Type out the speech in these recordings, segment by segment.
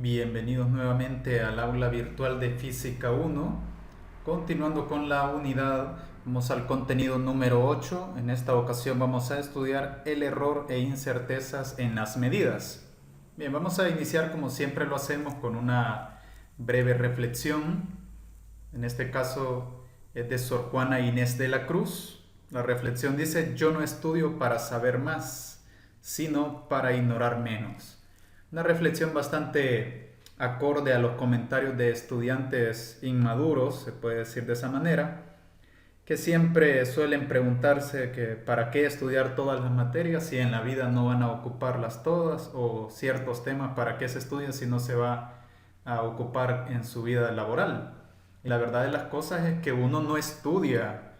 Bienvenidos nuevamente al aula virtual de Física 1. Continuando con la unidad, vamos al contenido número 8. En esta ocasión vamos a estudiar el error e incertezas en las medidas. Bien, vamos a iniciar como siempre lo hacemos con una breve reflexión. En este caso es de Sor Juana Inés de la Cruz. La reflexión dice: yo no estudio para saber más, sino para ignorar menos. Una reflexión bastante acorde a los comentarios de estudiantes inmaduros, se puede decir de esa manera, que siempre suelen preguntarse que para qué estudiar todas las materias si en la vida no van a ocuparlas todas, o ciertos temas para qué se estudian si no se va a ocupar en su vida laboral. Y la verdad de las cosas es que uno no estudia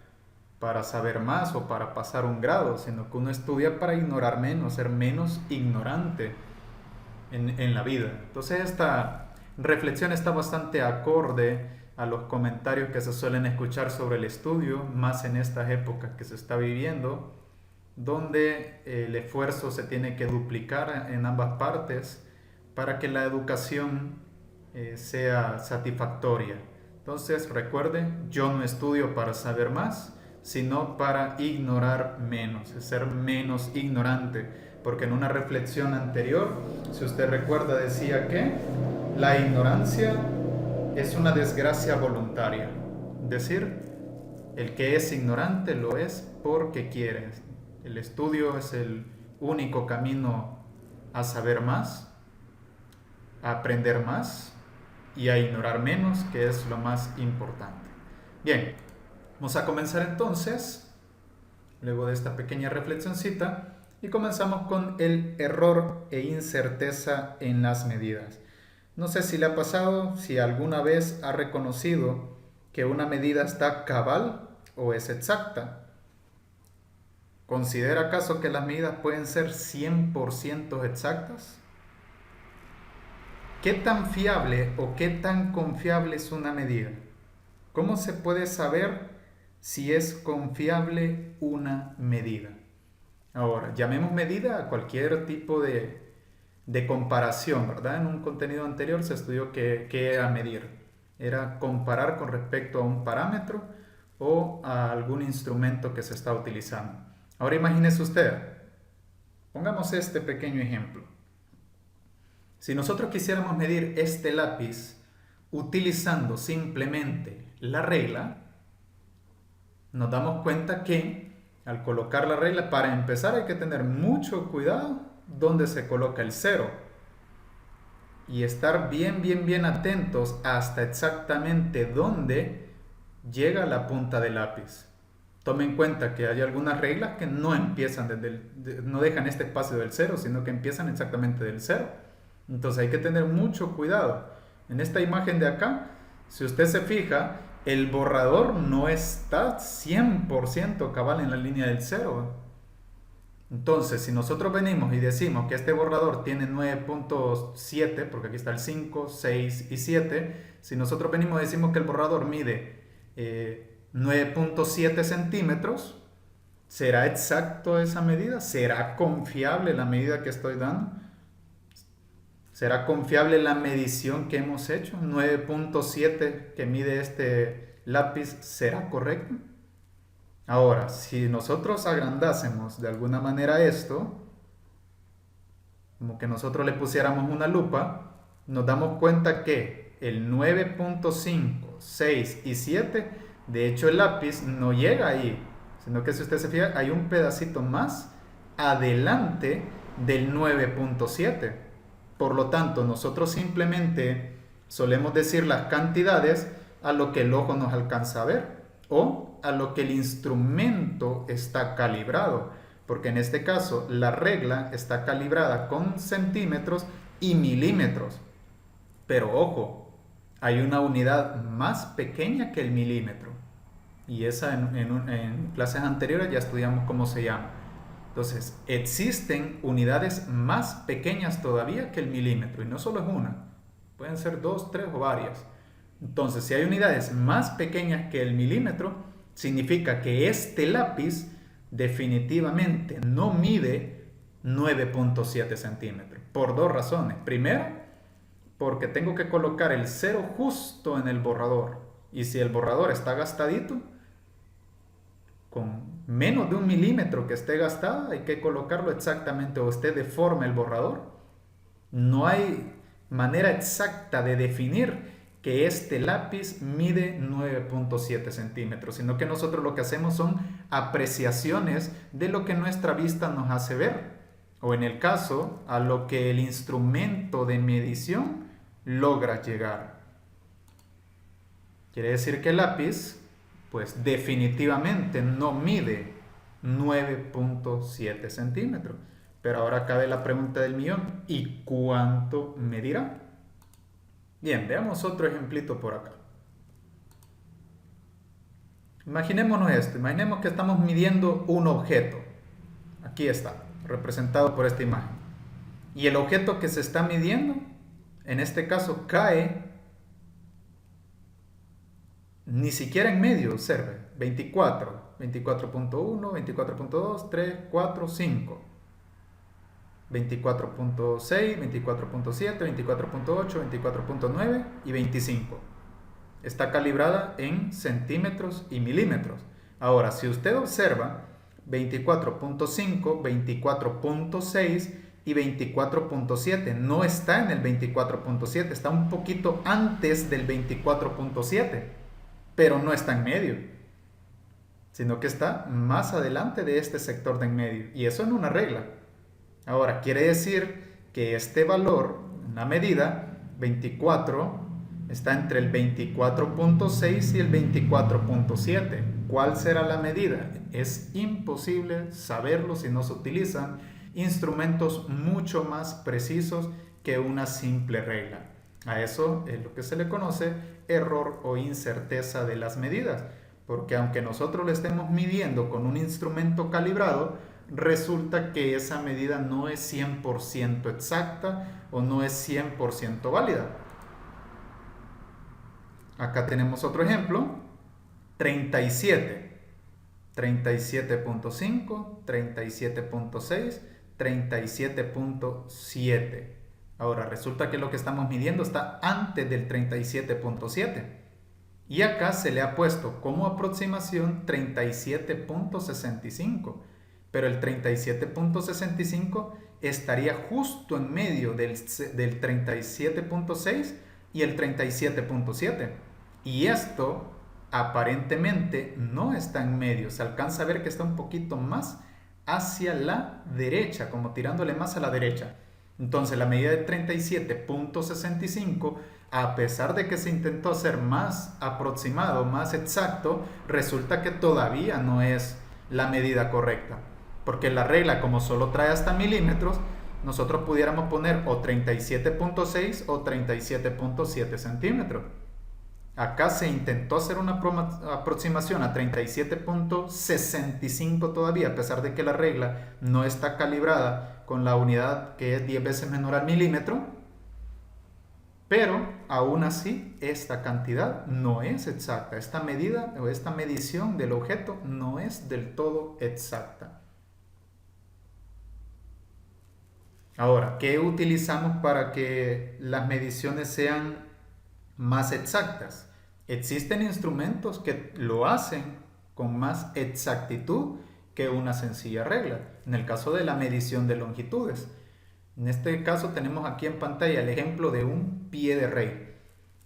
para saber más o para pasar un grado, sino que uno estudia para ignorar menos, ser menos ignorante en la vida. Entonces esta reflexión está bastante acorde a los comentarios que se suelen escuchar sobre el estudio, más en estas épocas que se está viviendo, donde el esfuerzo se tiene que duplicar en ambas partes para que la educación sea satisfactoria. Entonces recuerde, yo no estudio para saber más, sino para ignorar menos, ser menos ignorante. Porque en una reflexión anterior, si usted recuerda, decía que la ignorancia es una desgracia voluntaria. Es decir, el que es ignorante lo es porque quiere. El estudio es el único camino a saber más, a aprender más y a ignorar menos, que es lo más importante. Bien, vamos a comenzar entonces, luego de esta pequeña reflexioncita. Y comenzamos con el error e incerteza en las medidas. No sé si le ha pasado, si alguna vez ha reconocido que una medida está cabal o es exacta. ¿Considera acaso que las medidas pueden ser 100% exactas? ¿Qué tan fiable o qué tan confiable es una medida? ¿Cómo se puede saber si es confiable una medida? Ahora, llamemos medida a cualquier tipo de comparación, ¿verdad? En un contenido anterior se estudió qué era medir. Era comparar con respecto a un parámetro o a algún instrumento que se está utilizando. Ahora imagínese usted, pongamos este pequeño ejemplo. Si nosotros quisiéramos medir este lápiz utilizando simplemente la regla, nos damos cuenta que al colocar la regla, para empezar hay que tener mucho cuidado donde se coloca el cero y estar bien atentos hasta exactamente dónde llega la punta del lápiz. Tome en cuenta que hay algunas reglas que no empiezan no dejan este espacio del cero, sino que empiezan exactamente del cero. Entonces hay que tener mucho cuidado. En esta imagen de acá, si usted se fija, el borrador no está 100% cabal en la línea del cero. Entonces, si nosotros venimos y decimos que este borrador tiene 9.7, porque aquí está el 5, 6 y 7, si nosotros venimos y decimos que el borrador mide 9.7 centímetros, ¿será exacto esa medida? ¿Será confiable la medida que estoy dando? ¿Será confiable la medición que hemos hecho? 9.7 que mide este lápiz, ¿será correcto? Ahora, si nosotros agrandásemos de alguna manera esto, como que nosotros le pusiéramos una lupa, nos damos cuenta que el 9.5, 6 y 7, de hecho el lápiz no llega ahí, sino que si usted se fija, hay un pedacito más adelante del 9.7. Por lo tanto, nosotros simplemente solemos decir las cantidades a lo que el ojo nos alcanza a ver o a lo que el instrumento está calibrado, porque en este caso la regla está calibrada con centímetros y milímetros. Pero ojo, hay una unidad más pequeña que el milímetro y esa en clases anteriores ya estudiamos cómo se llama. Entonces, existen unidades más pequeñas todavía que el milímetro, y no solo es una, pueden ser 2, 3 o varias. Entonces, si hay unidades más pequeñas que el milímetro, significa que este lápiz definitivamente no mide 9.7 centímetros, por dos razones. Primero, porque tengo que colocar el 0 justo en el borrador. Y si el borrador está gastadito, con menos de 1 milímetro que esté gastado, hay que colocarlo exactamente, o usted deforma el borrador. No hay manera exacta de definir que este lápiz mide 9.7 centímetros, sino que nosotros lo que hacemos son apreciaciones de lo que nuestra vista nos hace ver, o en el caso, a lo que el instrumento de medición logra llegar. Quiere decir que el lápiz, pues definitivamente no mide 9.7 centímetros. Pero ahora cabe la pregunta del millón: ¿y cuánto medirá? Bien, veamos otro ejemplito por acá. Imaginémonos esto, imaginemos que estamos midiendo un objeto. Aquí está, representado por esta imagen. Y el objeto que se está midiendo, en este caso, cae ni siquiera en medio, observe, 24, 24.1, 24.2, 3, 4, 5. 24.6, 24.7, 24.8, 24.9 y 25. Está calibrada en centímetros y milímetros. Ahora, si usted observa, 24.5, 24.6 y 24.7 no está en el 24.7, está un poquito antes del 24.7, pero no está en medio, sino que está más adelante de este sector de en medio, y eso en una regla. Ahora, quiere decir que este valor, una medida, 24, está entre el 24.6 y el 24.7. ¿Cuál será la medida? Es imposible saberlo si no se utilizan instrumentos mucho más precisos que una simple regla. A eso es lo que se le conoce error o incerteza de las medidas, porque aunque nosotros lo estemos midiendo con un instrumento calibrado, resulta que esa medida no es 100% exacta o no es 100% válida. Acá tenemos otro ejemplo: 37, 37.5, 37.6, 37.7. Ahora resulta que lo que estamos midiendo está antes del 37.7 y acá se le ha puesto como aproximación 37.65. Pero el 37.65 estaría justo en medio del 37.6 y el 37.7. Y esto aparentemente no está en medio. Se alcanza a ver que está un poquito más hacia la derecha, como tirándole más a la derecha. Entonces la medida de 37.65, a pesar de que se intentó hacer más aproximado, más exacto, resulta que todavía no es la medida correcta. Porque la regla, como solo trae hasta milímetros, nosotros pudiéramos poner o 37.6 o 37.7 centímetros. Acá se intentó hacer una aproximación a 37.65 todavía, a pesar de que la regla no está calibrada con la unidad que es 10 veces menor al milímetro. Pero aún así esta cantidad no es exacta. Esta medida o esta medición del objeto no es del todo exacta. Ahora, ¿qué utilizamos para que las mediciones sean más exactas? Existen instrumentos que lo hacen con más exactitud que una sencilla regla. En el caso de la medición de longitudes. En este caso tenemos aquí en pantalla el ejemplo de un pie de rey.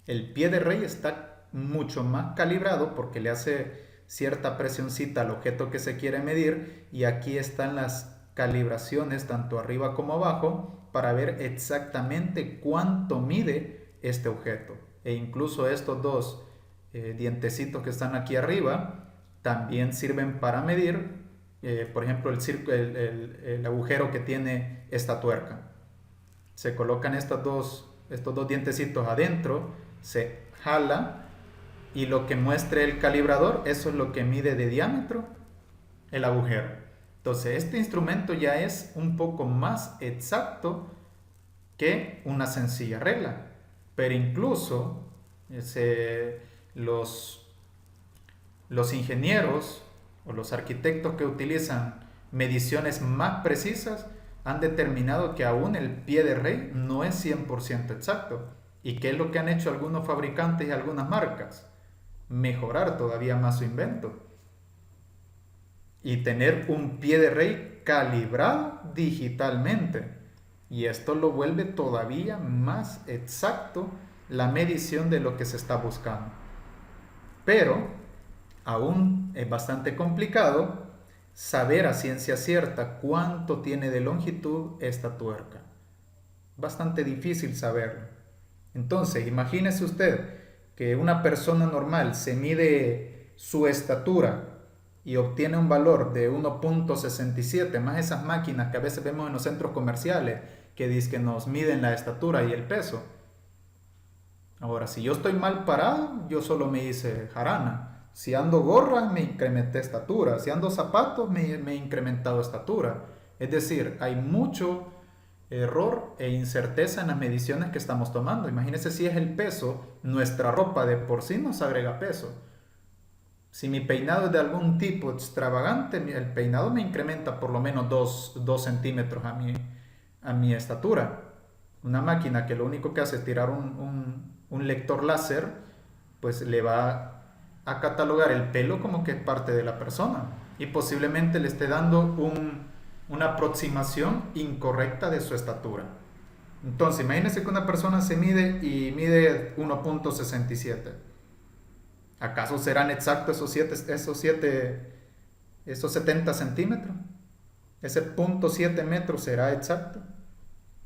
El pie de rey está mucho más calibrado porque le hace cierta presioncita al objeto que se quiere medir, y aquí están las calibraciones tanto arriba como abajo para ver exactamente cuánto mide este objeto. E incluso estos dos dientecitos que están aquí arriba también sirven para medir, por ejemplo, el agujero que tiene esta tuerca. Se colocan estos dos dientecitos adentro, se jala y lo que muestre el calibrador, eso es lo que mide de diámetro el agujero. Entonces este instrumento ya es un poco más exacto que una sencilla regla, pero incluso los ingenieros o los arquitectos que utilizan mediciones más precisas han determinado que aún el pie de rey no es 100% exacto. ¿Y qué es lo que han hecho algunos fabricantes y algunas marcas? Mejorar todavía más su invento y tener un pie de rey calibrado digitalmente. Y esto lo vuelve todavía más exacto la medición de lo que se está buscando. Pero aún es bastante complicado saber a ciencia cierta cuánto tiene de longitud esta tuerca. Bastante difícil saberlo. Entonces, imagínese usted que una persona normal se mide su estatura y obtiene un valor de 1.67, más esas máquinas que a veces vemos en los centros comerciales que dicen que nos miden la estatura y el peso. Ahora, si yo estoy mal parado, yo solo me hice jarana. Si ando gorra, me incrementé estatura. Si ando zapatos, me he incrementado estatura. Es decir, hay mucho error e incerteza en las mediciones que estamos tomando. Imagínense si es el peso, nuestra ropa de por sí nos agrega peso. Si mi peinado es de algún tipo extravagante, el peinado me incrementa por lo menos 2 centímetros a mi estatura. Una máquina que lo único que hace es tirar un lector láser, pues le va a catalogar el pelo como que es parte de la persona y posiblemente le esté dando una aproximación incorrecta de su estatura. Entonces, imagínense que una persona se mide y mide 1.67. ¿Acaso serán exactos esos 70 centímetros? ¿Ese 0.7 metros será exacto?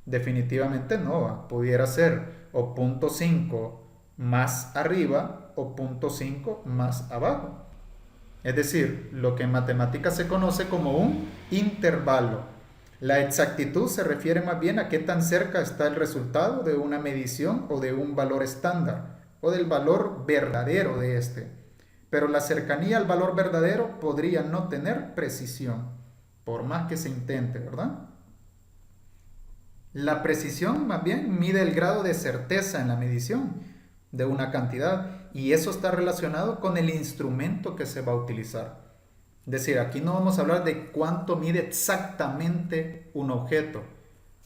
Definitivamente no. Pudiera ser o 0.5 más arriba o 0.5 más abajo. Es decir, lo que en matemáticas se conoce como un intervalo. La exactitud se refiere más bien a qué tan cerca está el resultado de una medición o de un valor estándar o del valor verdadero de este. Pero la cercanía al valor verdadero podría no tener precisión, por más que se intente, ¿verdad? La precisión más bien mide el grado de certeza en la medición de una cantidad y eso está relacionado con el instrumento que se va a utilizar. Es decir, aquí no vamos a hablar de cuánto mide exactamente un objeto,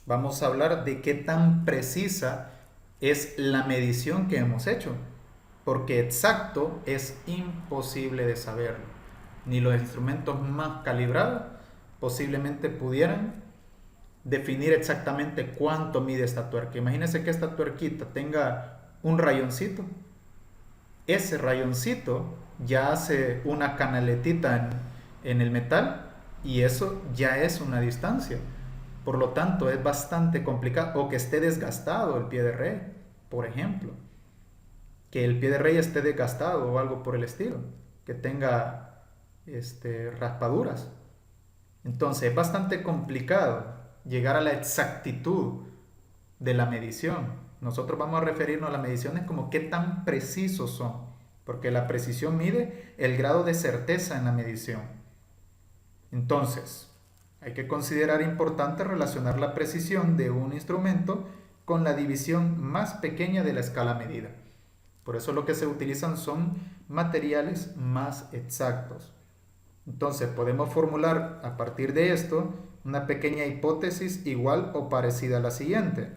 vamos a hablar de qué tan precisa es la medición que hemos hecho, porque exacto es imposible de saberlo. Ni los instrumentos más calibrados posiblemente pudieran definir exactamente cuánto mide esta tuerca. Imagínense que esta tuerquita tenga un rayoncito. Ese rayoncito ya hace una canaletita en el metal y eso ya es una distancia. Por lo tanto, es bastante complicado. O que esté desgastado el pie de rey, por ejemplo. Que el pie de rey esté desgastado o algo por el estilo. Que tenga raspaduras. Entonces, es bastante complicado llegar a la exactitud de la medición. Nosotros vamos a referirnos a las mediciones como qué tan precisos son, porque la precisión mide el grado de certeza en la medición. Entonces, hay que considerar importante relacionar la precisión de un instrumento con la división más pequeña de la escala medida. Por eso lo que se utilizan son materiales más exactos. Entonces podemos formular a partir de esto una pequeña hipótesis igual o parecida a la siguiente.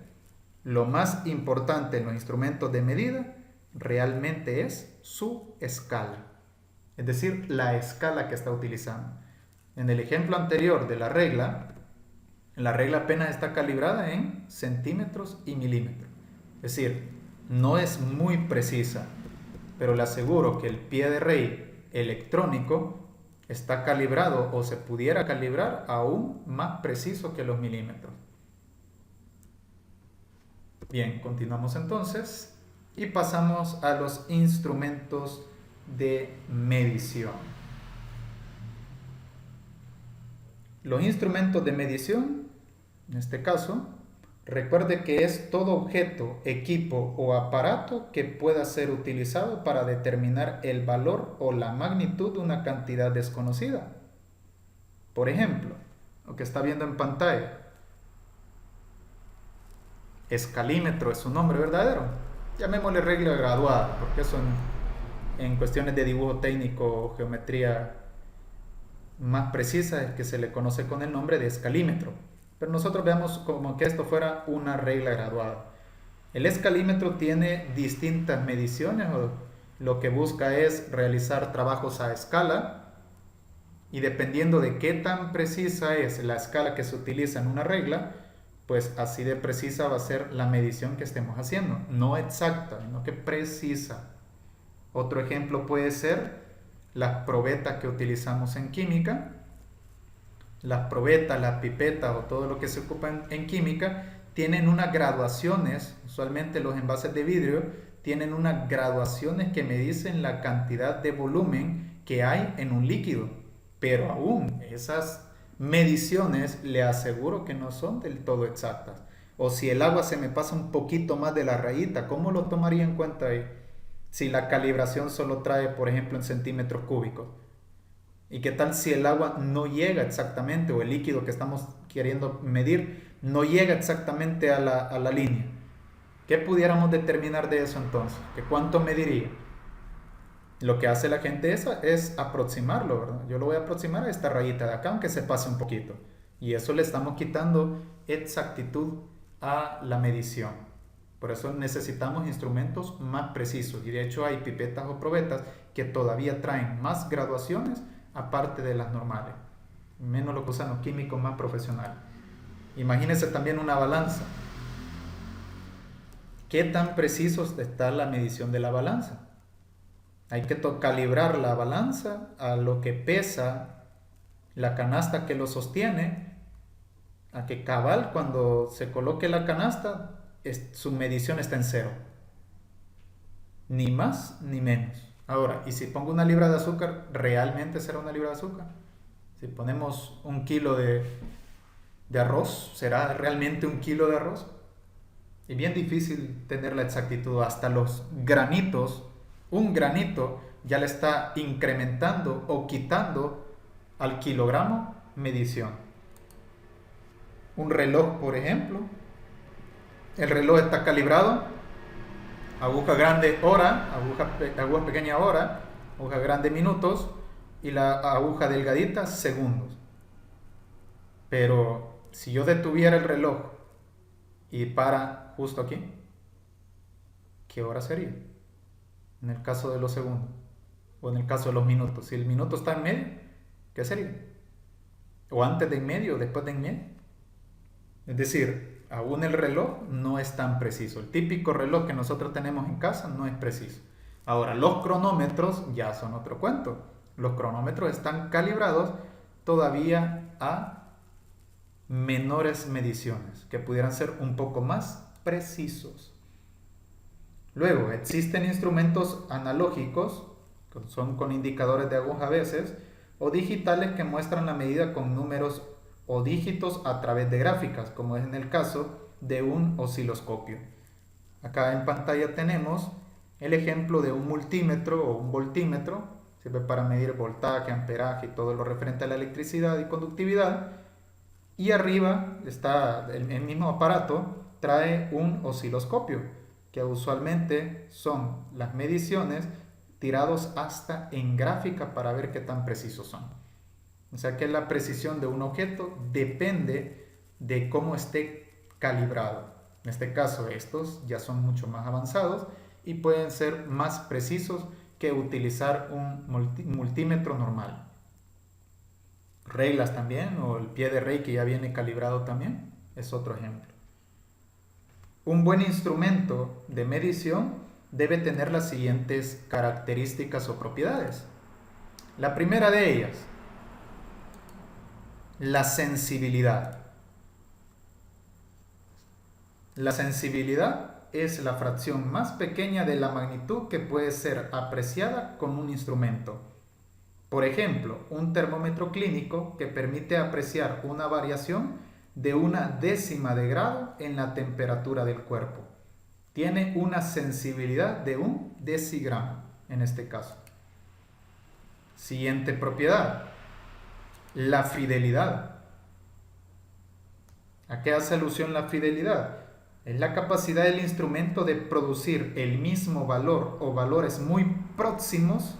Lo más importante en los instrumentos de medida realmente es su escala, es decir, la escala que está utilizando. En el ejemplo anterior de la regla apenas está calibrada en centímetros y milímetros. Es decir, no es muy precisa, pero le aseguro que el pie de rey electrónico está calibrado o se pudiera calibrar aún más preciso que los milímetros. Bien, continuamos entonces y pasamos a los instrumentos de medición. Los instrumentos de medición, en este caso, recuerde que es todo objeto, equipo o aparato que pueda ser utilizado para determinar el valor o la magnitud de una cantidad desconocida. Por ejemplo, lo que está viendo en pantalla. Escalímetro es su nombre verdadero. Llamémosle regla graduada, porque eso en cuestiones de dibujo técnico o geometría más precisa es que se le conoce con el nombre de escalímetro. Pero nosotros veamos como que esto fuera una regla graduada. El escalímetro tiene distintas mediciones, o lo que busca es realizar trabajos a escala, y dependiendo de qué tan precisa es la escala que se utiliza en una regla, pues así de precisa va a ser la medición que estemos haciendo. No exacta, sino que precisa. Otro ejemplo puede ser las probetas que utilizamos en química. Las probetas, las pipetas o todo lo que se ocupa en química tienen unas graduaciones. Usualmente los envases de vidrio tienen unas graduaciones que me dicen la cantidad de volumen que hay en un líquido. Pero aún esas mediciones le aseguro que no son del todo exactas. O si el agua se me pasa un poquito más de la rayita, ¿cómo lo tomaría en cuenta ahí? Si la calibración solo trae, por ejemplo, en centímetros cúbicos. ¿Y qué tal si el agua no llega exactamente, o el líquido que estamos queriendo medir no llega exactamente a la línea? ¿Qué pudiéramos determinar de eso entonces? ¿Que cuánto mediría? Lo que hace la gente es aproximarlo, ¿verdad? Yo lo voy a aproximar a esta rayita de acá, aunque se pase un poquito. Y eso le estamos quitando exactitud a la medición. Por eso necesitamos instrumentos más precisos. Y de hecho hay pipetas o probetas que todavía traen más graduaciones aparte de las normales. Menos lo que usan los químicos más profesionales. Imagínense también una balanza. ¿Qué tan precisos está la medición de la balanza? Hay que calibrar la balanza a lo que pesa la canasta que lo sostiene, a que cabal cuando se coloque la canasta su medición está en cero. Ni más ni menos. Ahora, ¿y si pongo una libra de azúcar, realmente será una libra de azúcar? Si ponemos un kilo de arroz, ¿será realmente un kilo de arroz? Es bien difícil tener la exactitud. Hasta los granitos, un granito ya le está incrementando o quitando al kilogramo medición. Un reloj, por ejemplo, el reloj está calibrado, aguja grande hora, aguja pequeña hora, aguja grande minutos y la aguja delgadita segundos. Pero si yo detuviera el reloj y para justo aquí, ¿qué hora sería? En el caso de los segundos o en el caso de los minutos. Si el minuto está en medio, ¿qué sería? O antes de en medio o después de en medio. Es decir, aún el reloj no es tan preciso. El típico reloj que nosotros tenemos en casa no es preciso. Ahora, los cronómetros ya son otro cuento. Los cronómetros están calibrados todavía a menores mediciones, que pudieran ser un poco más precisos. Luego, existen instrumentos analógicos, que son con indicadores de aguja a veces, o digitales que muestran la medida con números o dígitos a través de gráficas, como es en el caso de un osciloscopio. Acá en pantalla tenemos el ejemplo de un multímetro o un voltímetro, sirve para medir voltaje, amperaje y todo lo referente a la electricidad y conductividad. Y arriba está el mismo aparato, trae un osciloscopio, que usualmente son las mediciones tirados hasta en gráfica para ver qué tan precisos son. O sea que la precisión de un objeto depende de cómo esté calibrado. En este caso estos ya son mucho más avanzados y pueden ser más precisos que utilizar un multímetro normal. Reglas también, o el pie de rey que ya viene calibrado también, es otro ejemplo. Un buen instrumento de medición debe tener las siguientes características o propiedades. La primera de ellas, la sensibilidad. La sensibilidad es la fracción más pequeña de la magnitud que puede ser apreciada con un instrumento. Por ejemplo, un termómetro clínico que permite apreciar una variación de 1/10 de grado en la temperatura del cuerpo. Tiene una sensibilidad de 1 decigramo en este caso. Siguiente propiedad, la fidelidad. ¿A qué hace alusión la fidelidad? Es la capacidad del instrumento de producir el mismo valor o valores muy próximos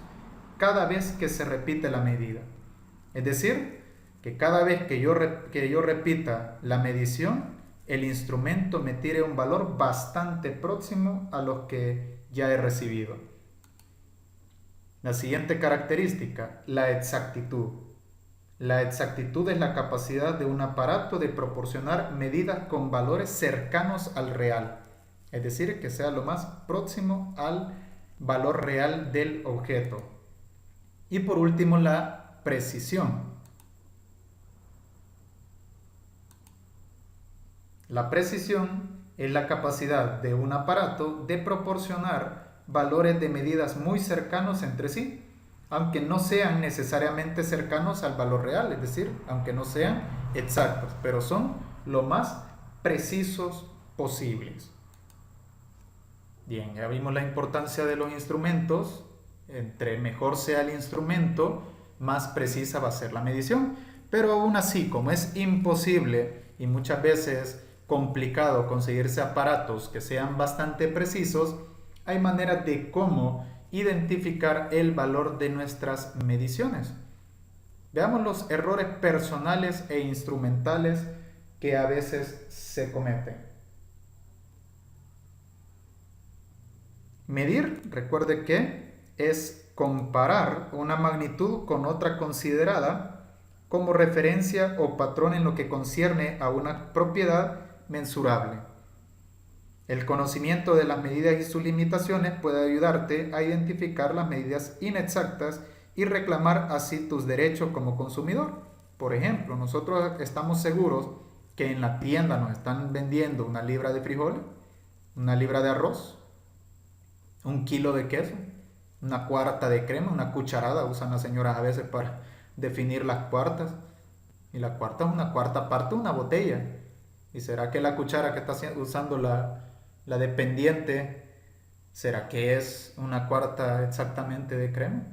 cada vez que se repite la medida. Es decir, que cada vez que yo repita la medición, el instrumento me tire un valor bastante próximo a los que ya he recibido. La siguiente característica, la exactitud. La exactitud es la capacidad de un aparato de proporcionar medidas con valores cercanos al real, es decir, que sea lo más próximo al valor real del objeto. Y por último, la precisión. La precisión es la capacidad de un aparato de proporcionar valores de medidas muy cercanos entre sí, aunque no sean necesariamente cercanos al valor real, es decir, aunque no sean exactos, pero son lo más precisos posibles. Bien, ya vimos la importancia de los instrumentos. Entre mejor sea el instrumento, más precisa va a ser la medición. Pero aún así, como es imposible y muchas veces complicado conseguirse aparatos que sean bastante precisos, hay maneras de cómo identificar el valor de nuestras mediciones. Veamos los errores personales e instrumentales que a veces se cometen. Medir, recuerde que es comparar una magnitud con otra considerada como referencia o patrón en lo que concierne a una propiedad mensurable. El conocimiento de las medidas y sus limitaciones puede ayudarte a identificar las medidas inexactas y reclamar así tus derechos como consumidor. Por ejemplo, nosotros estamos seguros que en la tienda nos están vendiendo una libra de frijoles, una libra de arroz, un kilo de queso, una cuarta de crema, una cucharada, usan las señoras a veces para definir las cuartas. Y la cuarta es una cuarta parte de una botella. ¿Y será que la cuchara que está usando la dependiente, será que es una cuarta exactamente de crema?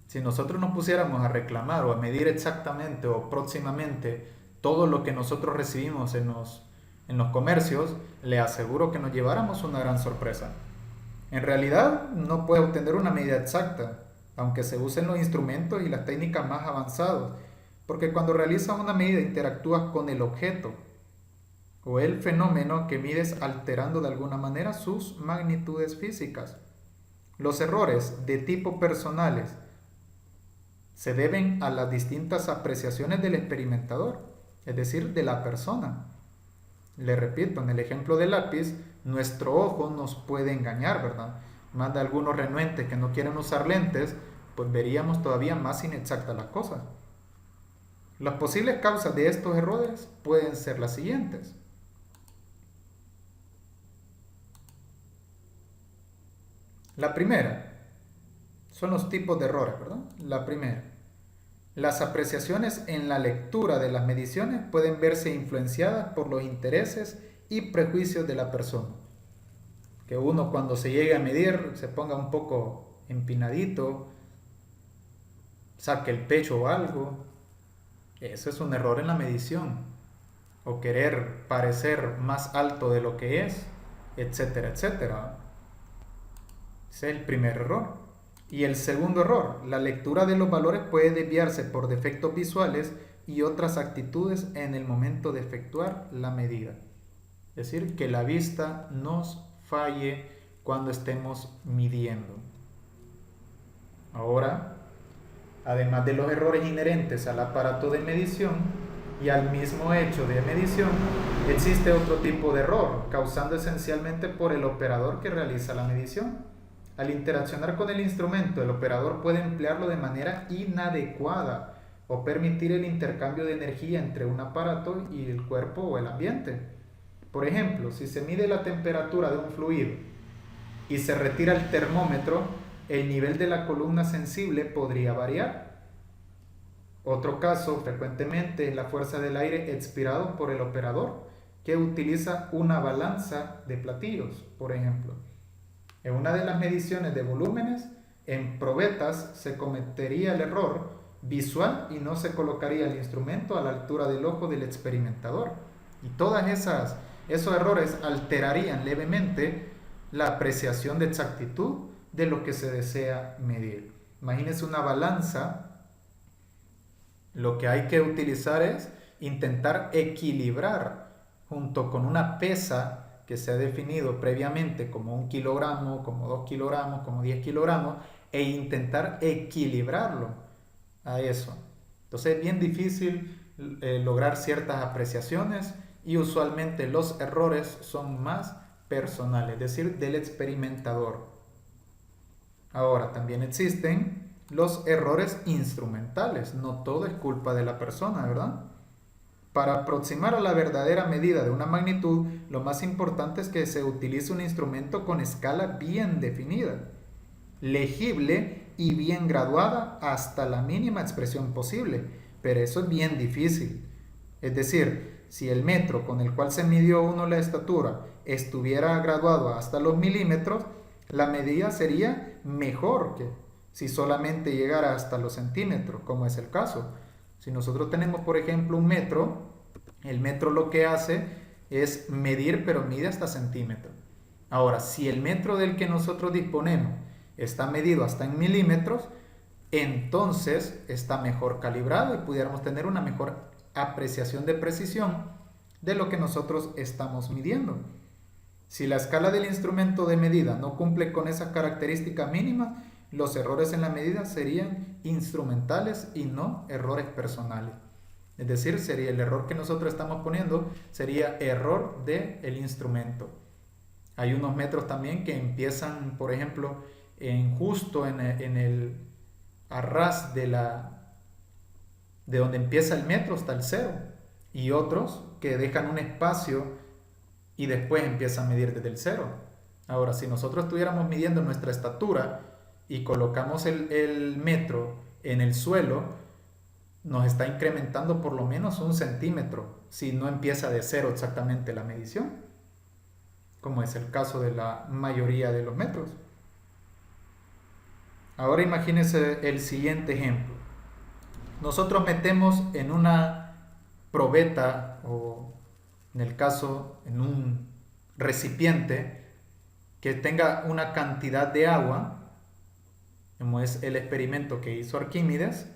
Si nosotros nos pusiéramos a reclamar o a medir exactamente o próximamente todo lo que nosotros recibimos en los comercios, le aseguro que nos lleváramos una gran sorpresa. En realidad no puede obtener una medida exacta, aunque se usen los instrumentos y las técnicas más avanzados, porque cuando realizas una medida interactúas con el objeto o el fenómeno que mides alterando de alguna manera sus magnitudes físicas. Los errores de tipo personales se deben a las distintas apreciaciones del experimentador, es decir, de la persona. Le repito, en el ejemplo del lápiz, nuestro ojo nos puede engañar, ¿verdad? Más de algunos renuentes que no quieren usar lentes, pues veríamos todavía más inexactas las cosas. Las posibles causas de estos errores pueden ser las siguientes. La primera son los tipos de errores, ¿verdad? La primera, las apreciaciones en la lectura de las mediciones pueden verse influenciadas por los intereses y prejuicios de la persona. Que uno cuando se llegue a medir se ponga un poco empinadito, saque el pecho o algo. Eso es un error en la medición. O querer parecer más alto de lo que es, etcétera, etcétera. Ese es el primer error. Y el segundo error, la lectura de los valores puede desviarse por defectos visuales y otras actitudes en el momento de efectuar la medida. Es decir, que la vista nos falle cuando estemos midiendo. Ahora, además de los errores inherentes al aparato de medición y al mismo hecho de medición, existe otro tipo de error, causado esencialmente por el operador que realiza la medición. Al interaccionar con el instrumento, el operador puede emplearlo de manera inadecuada o permitir el intercambio de energía entre un aparato y el cuerpo o el ambiente. Por ejemplo, si se mide la temperatura de un fluido y se retira el termómetro, el nivel de la columna sensible podría variar. Otro caso frecuentemente es la fuerza del aire expirado por el operador, que utiliza una balanza de platillos, por ejemplo. En una de las mediciones de volúmenes, en probetas se cometería el error visual y no se colocaría el instrumento a la altura del ojo del experimentador. Y todos esos errores alterarían levemente la apreciación de exactitud de lo que se desea medir. Imagínense una balanza, lo que hay que utilizar es intentar equilibrar junto con una pesa que se ha definido previamente como 1 kilogramo, como 2 kilogramos, como 10 kilogramos, e intentar equilibrarlo a eso. Entonces es bien difícil lograr ciertas apreciaciones y usualmente los errores son más personales, es decir, del experimentador. Ahora, también existen los errores instrumentales, no todo es culpa de la persona, ¿verdad? Para aproximar a la verdadera medida de una magnitud, lo más importante es que se utilice un instrumento con escala bien definida, legible y bien graduada hasta la mínima expresión posible, pero eso es bien difícil. Es decir, si el metro con el cual se midió uno la estatura estuviera graduado hasta los milímetros, la medida sería mejor que si solamente llegara hasta los centímetros, como es el caso. Si nosotros tenemos, por ejemplo, un metro, el metro lo que hace es medir, pero mide hasta centímetros. Ahora, si el metro del que nosotros disponemos está medido hasta en milímetros, entonces está mejor calibrado y pudiéramos tener una mejor apreciación de precisión de lo que nosotros estamos midiendo. Si la escala del instrumento de medida no cumple con esas características mínimas, los errores en la medida serían instrumentales y no errores personales. Es decir, sería el error que nosotros estamos poniendo, sería error del instrumento. Hay unos metros también que empiezan, por ejemplo, justo en el a ras de donde empieza el metro hasta el cero, y otros que dejan un espacio y después empiezan a medir desde el cero. Ahora, si nosotros estuviéramos midiendo nuestra estatura y colocamos el metro en el suelo, nos está incrementando por lo menos 1 centímetro si no empieza de cero exactamente la medición, como es el caso de la mayoría de los metros. Ahora imagínense el siguiente ejemplo. Nosotros metemos en una probeta o en el caso en un recipiente que tenga una cantidad de agua, como es el experimento que hizo Arquímedes.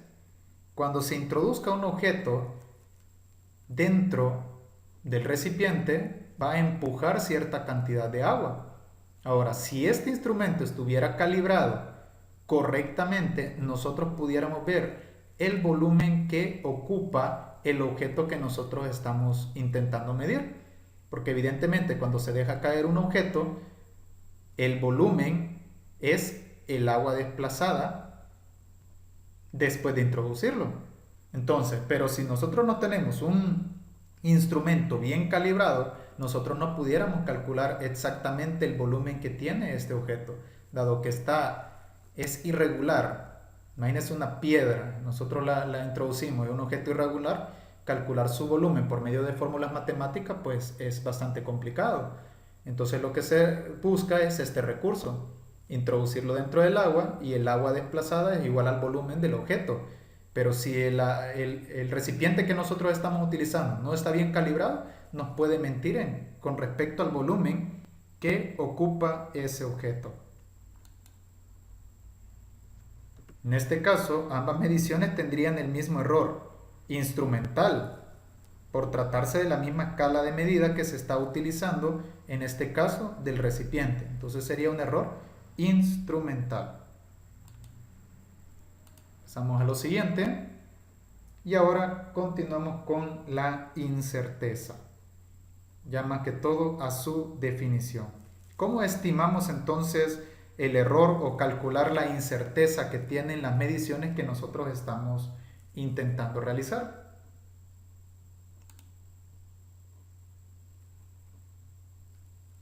Cuando se introduzca un objeto dentro del recipiente, va a empujar cierta cantidad de agua. Ahora, si este instrumento estuviera calibrado correctamente, nosotros pudiéramos ver el volumen que ocupa el objeto que nosotros estamos intentando medir. Porque evidentemente cuando se deja caer un objeto, el volumen es el agua desplazada después de introducirlo. Entonces, pero si nosotros no tenemos un instrumento bien calibrado, nosotros no pudiéramos calcular exactamente el volumen que tiene este objeto, dado que es irregular. Imagínense una piedra, nosotros la introducimos en un objeto irregular, calcular su volumen por medio de fórmulas matemáticas pues es bastante complicado. Entonces lo que se busca es este recurso, introducirlo dentro del agua, y el agua desplazada es igual al volumen del objeto. Pero si el recipiente que nosotros estamos utilizando no está bien calibrado, nos puede mentir con respecto al volumen que ocupa ese objeto. En este caso, ambas mediciones tendrían el mismo error instrumental, por tratarse de la misma escala de medida que se está utilizando, en este caso del recipiente. Entonces sería un error instrumental. Pasamos a lo siguiente y ahora continuamos con la incerteza, ya más que todo a su definición. ¿Cómo estimamos entonces el error o calcular la incerteza que tienen las mediciones que nosotros estamos intentando realizar?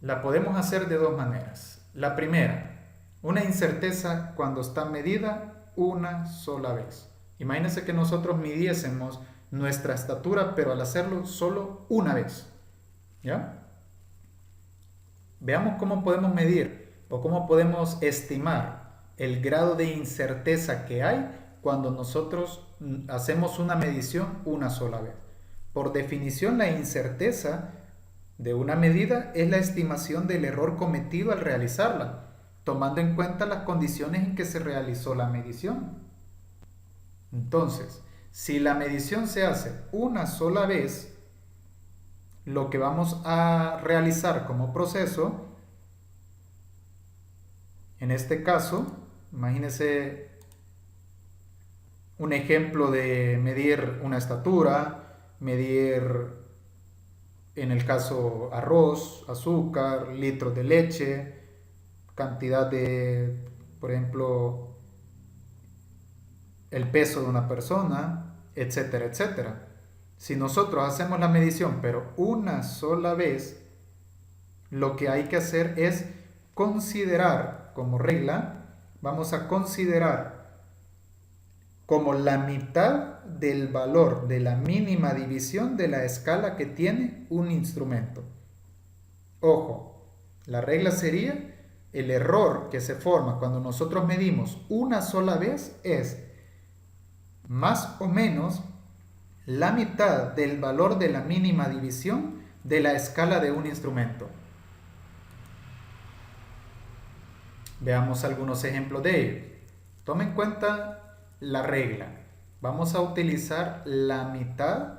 La podemos hacer de dos maneras. La primera, una incerteza cuando está medida una sola vez. Imagínense que nosotros midiésemos nuestra estatura, pero al hacerlo solo una vez. ¿Ya? Veamos cómo podemos medir o cómo podemos estimar el grado de incerteza que hay cuando nosotros hacemos una medición una sola vez. Por definición, la incerteza de una medida es la estimación del error cometido al realizarla, tomando en cuenta las condiciones en que se realizó la medición. Entonces, si la medición se hace una sola vez, lo que vamos a realizar como proceso, en este caso, imagínense un ejemplo de medir una estatura, medir en el caso arroz, azúcar, litros de leche, cantidad de, por ejemplo, el peso de una persona, etcétera, etcétera. Si nosotros hacemos la medición, pero una sola vez, lo que hay que hacer es considerar como regla, vamos a considerar como la mitad del valor de la mínima división de la escala que tiene un instrumento. Ojo, la regla sería el error que se forma cuando nosotros medimos una sola vez es más o menos la mitad del valor de la mínima división de la escala de un instrumento. Veamos algunos ejemplos de ello. Tome en cuenta la regla. Vamos a utilizar la mitad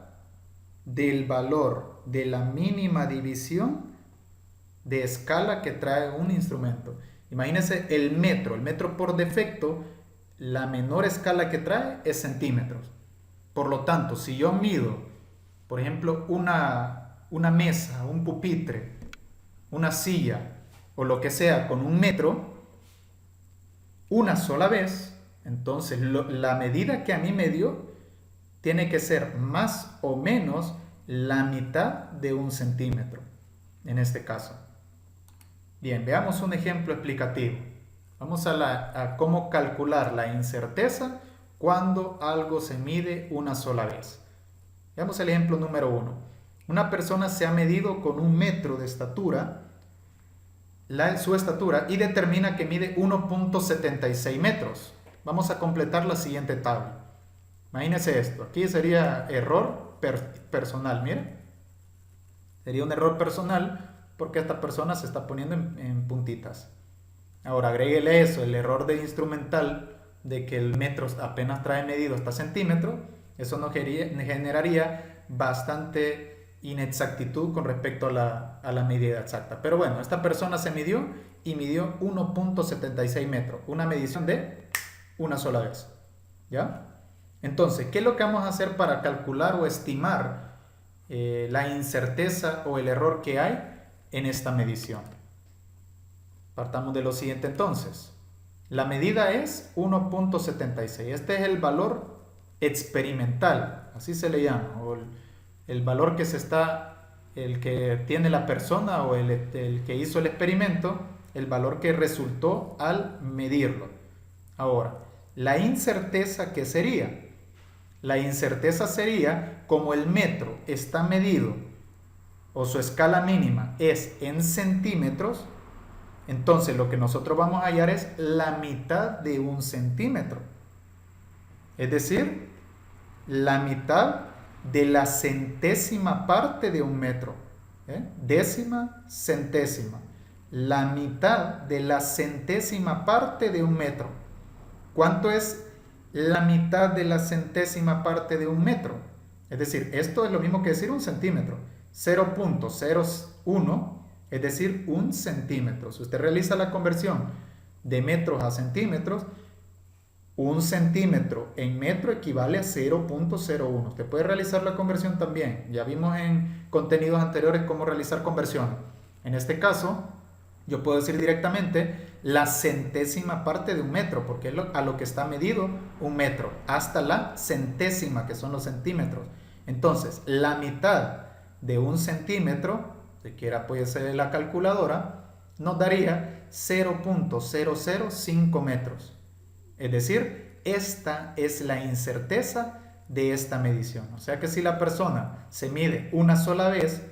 del valor de la mínima división de escala que trae un instrumento. Imagínense el metro. El metro por defecto, la menor escala que trae es centímetros. Por lo tanto, si yo mido, por ejemplo, una mesa, un pupitre, una silla o lo que sea con un metro, una sola vez, entonces la medida que a mí me dio tiene que ser más o menos la mitad de un centímetro, en este caso. Bien, veamos un ejemplo explicativo. Vamos a cómo calcular la incerteza cuando algo se mide una sola vez. Veamos el ejemplo número 1. Una persona se ha medido con 1 metro de estatura, su estatura, y determina que mide 1.76 metros. Vamos a completar la siguiente tabla. Imagínense esto. Aquí sería error personal, mira. Sería un error personal porque esta persona se está poniendo en puntitas. Ahora agréguele eso, el error de instrumental de que el metro apenas trae medido hasta centímetros. Eso nos generaría bastante inexactitud con respecto a la medida exacta. Pero bueno, esta persona se midió y midió 1.76 metros. Una medición de una sola vez. ¿Ya? Entonces, ¿qué es lo que vamos a hacer para calcular o estimar la incerteza o el error que hay en esta medición? Partamos de lo siguiente entonces. La medida es 1.76. Este es el valor experimental, así se le llama, o el valor que el que tiene la persona o el que hizo el experimento, el valor que resultó al medirlo. Ahora, la incerteza, ¿qué sería? La incerteza sería, como el metro está medido o su escala mínima es en centímetros, entonces lo que nosotros vamos a hallar es la mitad de 1 centímetro. Es decir, la mitad de la centésima parte de 1 metro. Décima, centésima. La mitad de la centésima parte de 1 metro. ¿Cuánto es la mitad de la centésima parte de 1 metro? Es decir, esto es lo mismo que decir 1 centímetro. 0.01, es decir, 1 centímetro. Si usted realiza la conversión de metros a centímetros, 1 centímetro en metro equivale a 0.01. Usted puede realizar la conversión también. Ya vimos en contenidos anteriores cómo realizar conversión. En este caso, yo puedo decir directamente la centésima parte de 1 metro, porque es a lo que está medido 1 metro, hasta la centésima, que son los centímetros. Entonces, la mitad de 1 centímetro, siquiera puede ser la calculadora, nos daría 0.005 metros. Es decir, esta es la incerteza de esta medición. O sea que si la persona se mide una sola vez,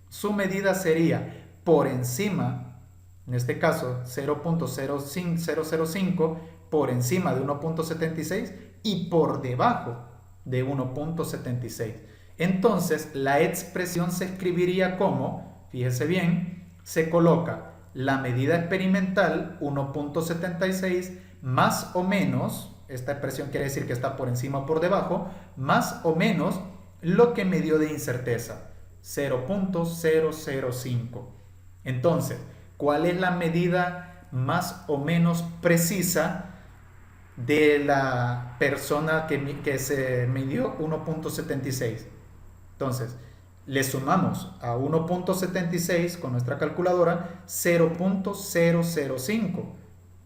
su medida sería por encima, en este caso 0.005, por encima de 1.76 y por debajo de 1.76. Entonces la expresión se escribiría como, fíjese bien, se coloca la medida experimental 1.76 más o menos, esta expresión quiere decir que está por encima o por debajo, más o menos lo que me dio de incerteza, 0.005. Entonces, ¿cuál es la medida más o menos precisa de la persona que se midió 1.76? Entonces, le sumamos a 1.76 con nuestra calculadora 0.005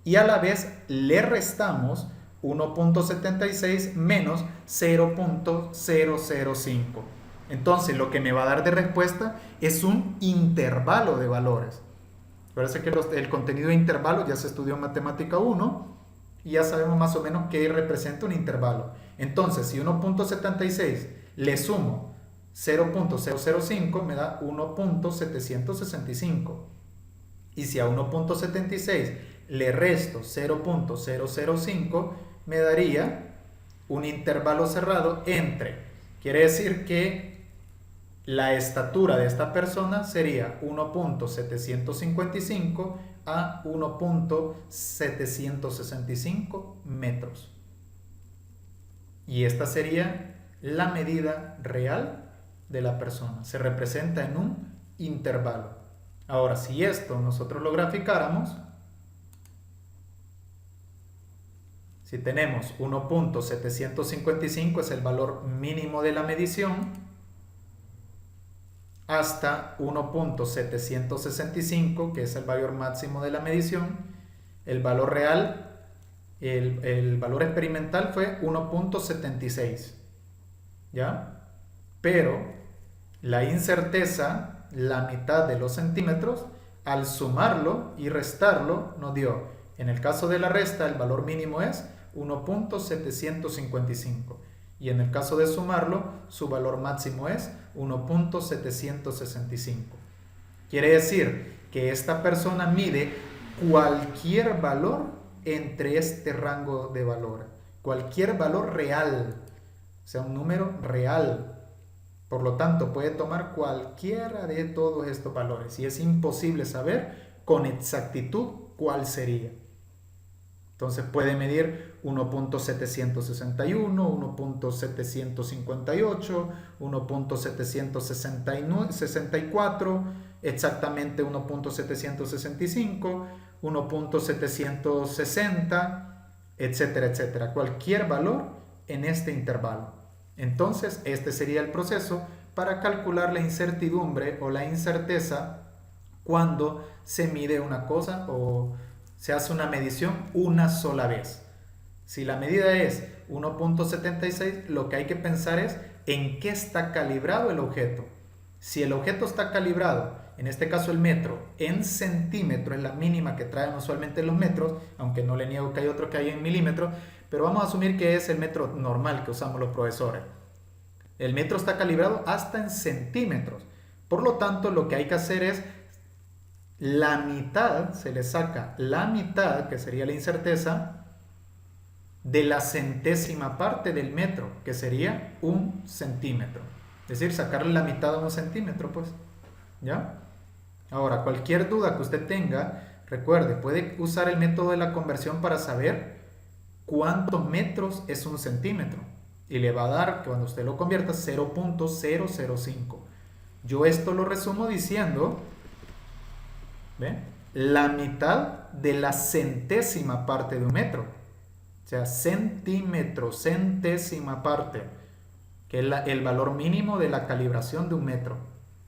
y a la vez le restamos 1.76 menos 0.005. Entonces, lo que me va a dar de respuesta es un intervalo de valores. Parece que el contenido de intervalo ya se estudió en Matemática 1 y ya sabemos más o menos qué representa un intervalo. Entonces, si 1.76 le sumo 0.005 me da 1.765. Y si a 1.76 le resto 0.005 me daría un intervalo cerrado quiere decir que la estatura de esta persona sería 1.755 a 1.765 metros. Y esta sería la medida real de la persona. Se representa en un intervalo. Ahora, si esto nosotros lo graficáramos, si tenemos 1.755 es el valor mínimo de la medición, hasta 1.765, que es el valor máximo de la medición, el valor real, el valor experimental fue 1.76, ¿ya? Pero la incerteza, la mitad de los centímetros, al sumarlo y restarlo, nos dio, en el caso de la resta, el valor mínimo es 1.755. Y en el caso de sumarlo, su valor máximo es 1.765. Quiere decir que esta persona mide cualquier valor entre este rango de valores. Cualquier valor real, o sea, un número real. Por lo tanto, puede tomar cualquiera de todos estos valores. Y es imposible saber con exactitud cuál sería. Entonces puede medir 1.761, 1.758, 1.764, exactamente 1.765, 1.760, etcétera, etcétera. Cualquier valor en este intervalo. Entonces, este sería el proceso para calcular la incertidumbre o la incerteza cuando se mide una cosa o se hace una medición una sola vez. Si la medida es 1.76, lo que hay que pensar es en qué está calibrado el objeto. Si el objeto está calibrado, en este caso el metro, en centímetros, es la mínima que traen usualmente los metros, aunque no le niego que hay otro que hay en milímetros, pero vamos a asumir que es el metro normal que usamos los profesores. El metro está calibrado hasta en centímetros. Por lo tanto, lo que hay que hacer es la mitad, se le saca la mitad, que sería la incerteza, de la centésima parte del metro, que sería 1 centímetro. Es decir, sacarle la mitad a 1 centímetro, pues. ¿Ya? Ahora, cualquier duda que usted tenga, recuerde, puede usar el método de la conversión para saber cuántos metros es 1 centímetro. Y le va a dar, cuando usted lo convierta, 0.005. Yo esto lo resumo diciendo, ¿ve?, la mitad de la centésima parte de un metro. O sea, centímetro, centésima parte, que es el valor mínimo de la calibración de un metro.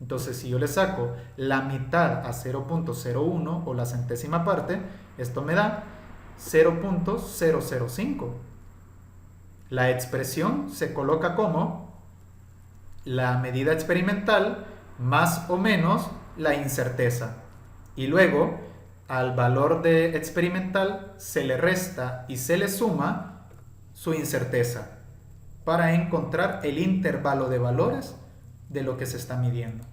Entonces, si yo le saco la mitad a 0.01 o la centésima parte, esto me da 0.005. La expresión se coloca como la medida experimental más o menos la incerteza. Y luego, al valor de experimental se le resta y se le suma su incerteza para encontrar el intervalo de valores de lo que se está midiendo.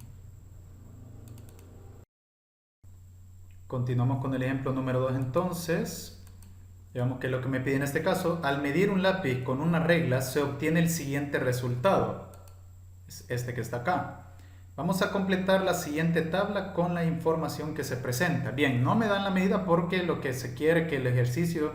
Continuamos con el ejemplo número 2 entonces. Veamos qué es lo que me pide en este caso. Al medir un lápiz con una regla se obtiene el siguiente resultado. Es este que está acá. Vamos a completar la siguiente tabla con la información que se presenta. Bien, no me dan la medida porque lo que se quiere que el ejercicio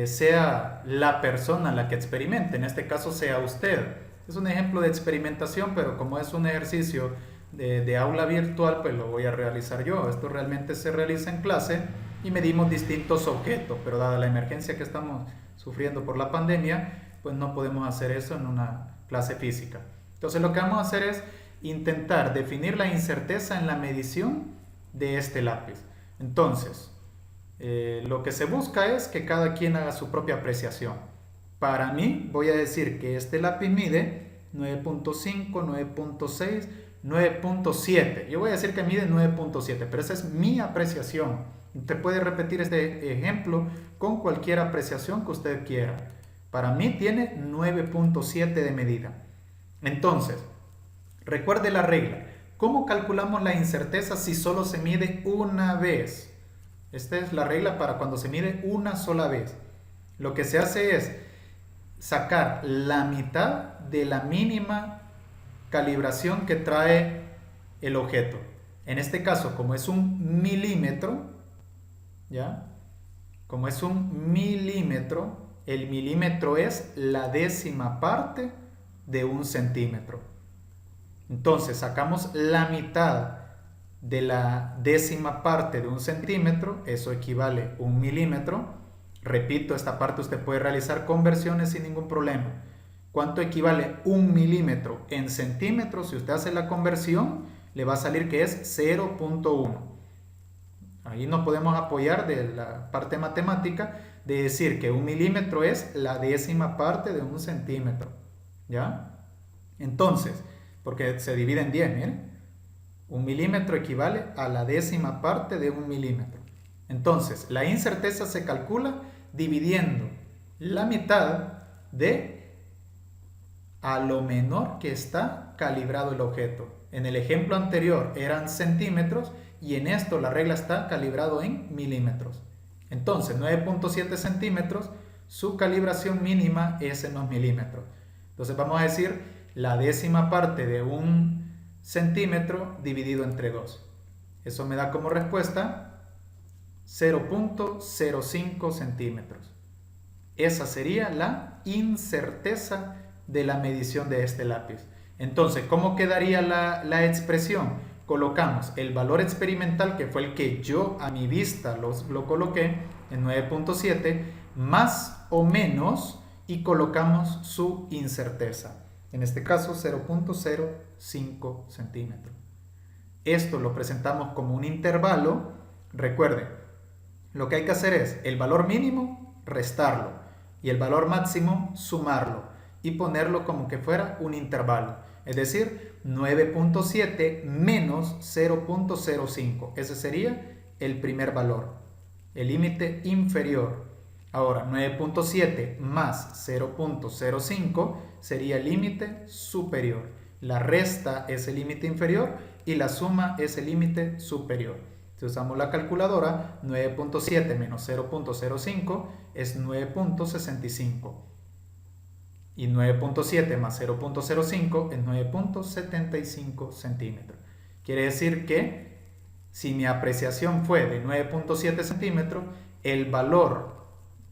sea la persona la que experimente. En este caso sea usted. Es un ejemplo de experimentación, pero como es un ejercicio de aula virtual, pues lo voy a realizar yo. Esto realmente se realiza en clase y medimos distintos objetos, pero dada la emergencia que estamos sufriendo por la pandemia, pues no podemos hacer eso en una clase física. Entonces lo que vamos a hacer es intentar definir la incerteza en la medición de este lápiz. Entonces, lo que se busca es que cada quien haga su propia apreciación. Para mí, voy a decir que este lápiz mide 9.5, 9.6, 9.7. Yo voy a decir que mide 9.7, pero esa es mi apreciación. Usted puede repetir este ejemplo con cualquier apreciación que usted quiera. Para mí tiene 9.7 de medida. Entonces, recuerde la regla. ¿Cómo calculamos la incerteza si solo se mide una vez? Esta es la regla para cuando se mide una sola vez. Lo que se hace es sacar la mitad de la mínima calibración que trae el objeto. En este caso, como es un milímetro, ¿ya? Como es un milímetro, el milímetro es la décima parte de un centímetro. Entonces, sacamos la mitad de la décima parte de un centímetro, eso equivale a un milímetro. Repito, esta parte usted puede realizar conversiones sin ningún problema. ¿Cuánto equivale un milímetro en centímetros? Si usted hace la conversión, le va a salir que es 0.1. Ahí nos podemos apoyar de la parte matemática de decir que un milímetro es la décima parte de un centímetro. ¿Ya? Entonces, porque se divide en 10, miren. Un milímetro equivale a la décima parte de un milímetro. Entonces, la incerteza se calcula dividiendo la mitad de a lo menor que está calibrado el objeto. En el ejemplo anterior eran centímetros y en esto la regla está calibrado en milímetros. Entonces, 9.7 centímetros, su calibración mínima es en los milímetros. Entonces vamos a decir la décima parte de un centímetro dividido entre 2. Eso me da como respuesta 0.05 centímetros. Esa sería la incerteza de la medición de este lápiz. Entonces, ¿cómo quedaría la expresión? Colocamos el valor experimental, que fue el que yo a mi vista lo coloqué en 9.7, más o menos, y colocamos su incerteza. En este caso 0.05 centímetros. Esto lo presentamos como un intervalo. Recuerden, lo que hay que hacer es el valor mínimo restarlo y el valor máximo sumarlo y ponerlo como que fuera un intervalo. Es decir, 9.7 menos 0.05. Ese sería el primer valor, el límite inferior. Ahora, 9.7 más 0.05 sería el límite superior. La resta es el límite inferior y la suma es el límite superior. Si usamos la calculadora, 9.7 menos 0.05 es 9.65. Y 9.7 más 0.05 es 9.75 centímetros. Quiere decir que si mi apreciación fue de 9.7 centímetros, el valor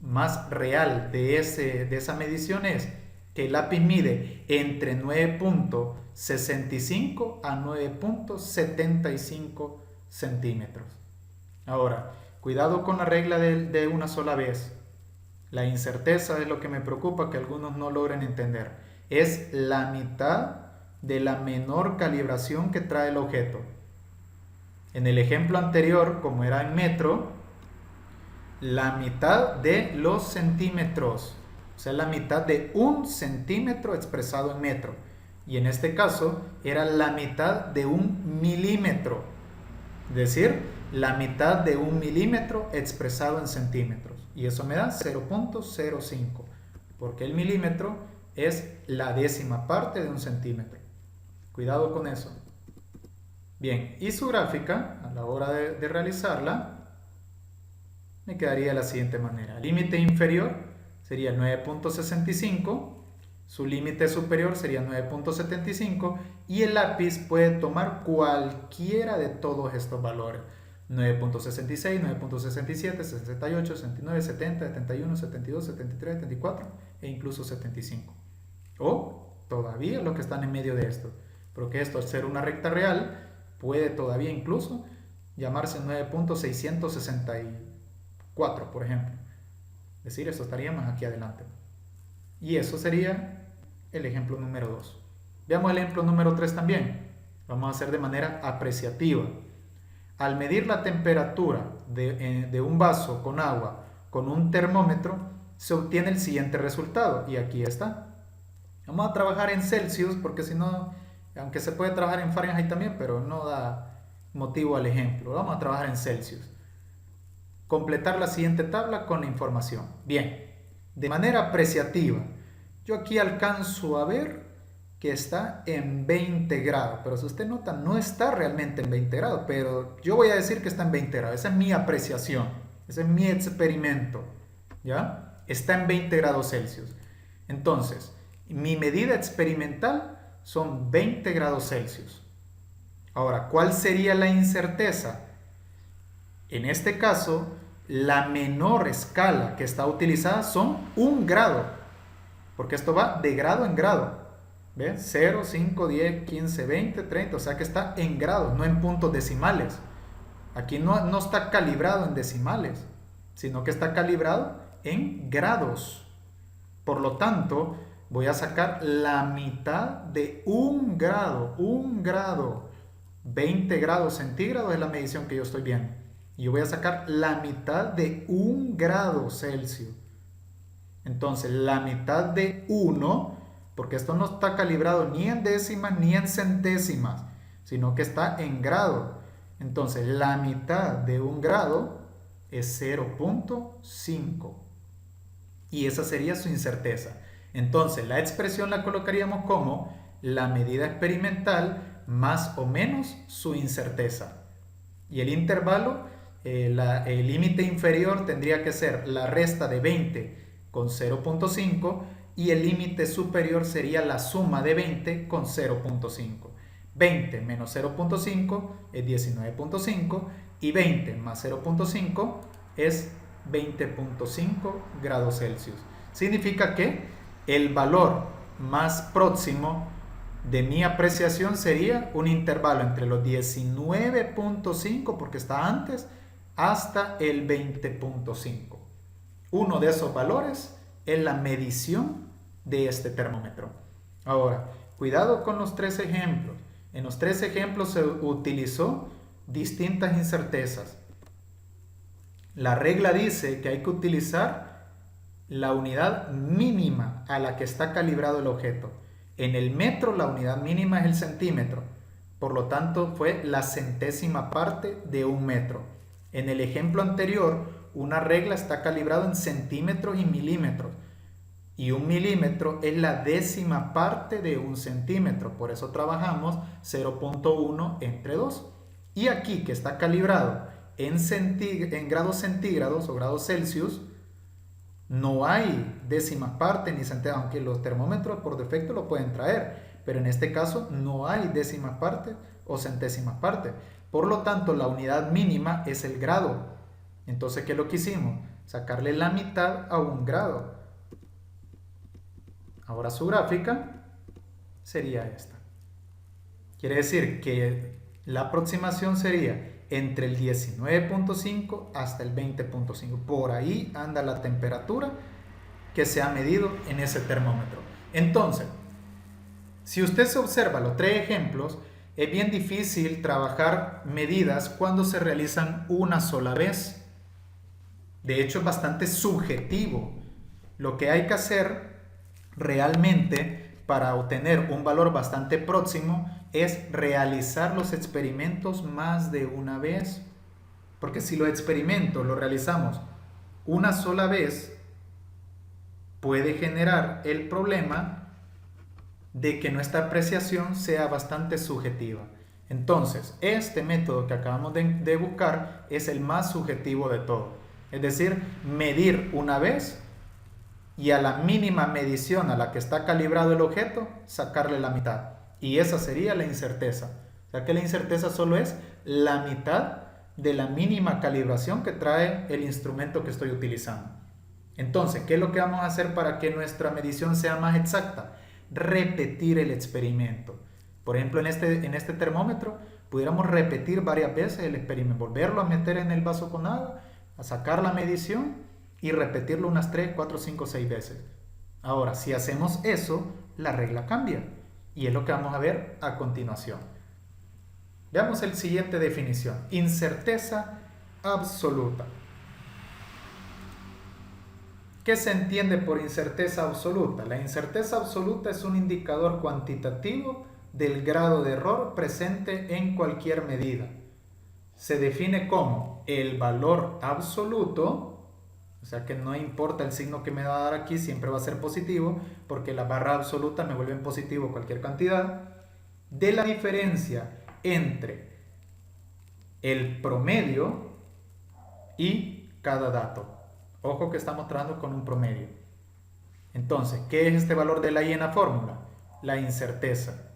más real de esa medición es que el lápiz mide entre 9.65 a 9.75 centímetros. Ahora, cuidado con la regla de una sola vez. La incerteza es lo que me preocupa que algunos no logren entender. Es la mitad de la menor calibración que trae el objeto. En el ejemplo anterior, como era en metro, la mitad de los centímetros, o sea, la mitad de un centímetro expresado en metro. Y en este caso era la mitad de un milímetro, es decir, la mitad de un milímetro expresado en centímetros. Y eso me da 0.05, porque el milímetro es la décima parte de un centímetro. Cuidado con eso. Bien, y su gráfica, a la hora de realizarla, me quedaría de la siguiente manera. El límite inferior sería 9.65, su límite superior sería 9.75 y el lápiz puede tomar cualquiera de todos estos valores. 9.66, 9.67, 68, 69, 70, 71, 72, 73, 74 e incluso 75. O todavía los que están en medio de esto. porque esto al ser una recta real puede todavía incluso llamarse 9.664, por ejemplo. Es decir, esto estaría más aquí adelante. Y eso sería el ejemplo número 2. Veamos el ejemplo número 3 también. Vamos a hacer de manera apreciativa. Al medir la temperatura de un vaso con agua con un termómetro, se obtiene el siguiente resultado. Y aquí está. Vamos a trabajar en Celsius porque si no, aunque se puede trabajar en Fahrenheit también, pero no da motivo al ejemplo. Vamos a trabajar en Celsius. Completar la siguiente tabla con la información. Bien, de manera apreciativa, yo aquí alcanzo a ver que está en 20 grados, pero si usted nota, no está realmente en 20 grados, pero yo voy a decir que está en 20 grados. Esa es mi apreciación, ese es mi experimento, ¿ya? Está en 20 grados Celsius. Entonces, mi medida experimental son 20 grados Celsius. Ahora, ¿cuál sería la incerteza? En este caso, la menor escala que está utilizada son 1 grado, porque esto va de grado en grado. ¿Ve? 0, 5, 10, 15, 20, 30, o sea que está en grados, no en puntos decimales. Aquí no está calibrado en decimales, sino que está calibrado en grados. Por lo tanto, voy a sacar la mitad de 1 grado, 1 grado. 20 grados centígrados es la medición que yo estoy viendo. Y yo voy a sacar la mitad de 1 grado Celsius. Entonces, la mitad de 1, porque esto no está calibrado ni en décimas ni en centésimas, sino que está en grado. Entonces, la mitad de 1 grado es 0.5. Y esa sería su incerteza. Entonces, la expresión la colocaríamos como la medida experimental más o menos su incerteza. Y el intervalo, el límite inferior tendría que ser la resta de 20 con 0.5 y el límite superior sería la suma de 20 con 0.5. 20 menos 0.5 es 19.5 y 20 más 0.5 es 20.5 grados Celsius. Significa que el valor más próximo de mi apreciación sería un intervalo entre los 19.5, porque está antes, hasta el 20.5. Uno de esos valores es la medición de este termómetro. Ahora, cuidado con los 3 ejemplos. En los 3 ejemplos se utilizó distintas incertezas. La regla dice que hay que utilizar la unidad mínima a la que está calibrado el objeto. En el metro la unidad mínima es el centímetro, por lo tanto fue la centésima parte de 1 metro. En el ejemplo anterior, una regla está calibrado en centímetros y milímetros, y 1 milímetro es la décima parte de 1 centímetro, por eso trabajamos 0.1 entre 2. Y aquí que está calibrado en grados centígrados o grados Celsius, no hay décimas partes ni centésimas, aunque los termómetros por defecto lo pueden traer, pero en este caso no hay décimas partes o centésimas partes. Por lo tanto, la unidad mínima es el grado. Entonces, ¿qué es lo que hicimos? Sacarle la mitad a 1 grado. Ahora su gráfica sería esta. Quiere decir que la aproximación sería entre el 19.5 hasta el 20.5. Por ahí anda la temperatura que se ha medido en ese termómetro. Entonces, si usted se observa los 3 ejemplos, es bien difícil trabajar medidas cuando se realizan una sola vez. De hecho, es bastante subjetivo. Lo que hay que hacer realmente para obtener un valor bastante próximo es realizar los experimentos más de una vez. Porque si los experimentos los realizamos una sola vez, puede generar el problema de que nuestra apreciación sea bastante subjetiva. Entonces, este método que acabamos de buscar es el más subjetivo de todo. Es decir, medir una vez y a la mínima medición a la que está calibrado el objeto, sacarle la mitad. Y esa sería la incerteza. O sea que la incerteza solo es la mitad de la mínima calibración que trae el instrumento que estoy utilizando. Entonces, ¿qué es lo que vamos a hacer para que nuestra medición sea más exacta? Repetir el experimento. Por ejemplo, en este termómetro pudiéramos repetir varias veces el experimento, volverlo a meter en el vaso con agua, a sacar la medición y repetirlo unas 3, 4, 5, 6 veces. Ahora, si hacemos eso, la regla cambia. Y es lo que vamos a ver a continuación. Veamos la siguiente definición. Incerteza absoluta. ¿Qué se entiende por incerteza absoluta? La incerteza absoluta es un indicador cuantitativo del grado de error presente en cualquier medida. Se define como el valor absoluto, o sea que no importa el signo que me va a dar aquí, siempre va a ser positivo, porque la barra absoluta me vuelve en positivo cualquier cantidad, de la diferencia entre el promedio y cada dato. Ojo que estamos tratando con un promedio. Entonces, ¿qué es este valor de la I en la fórmula? La incerteza.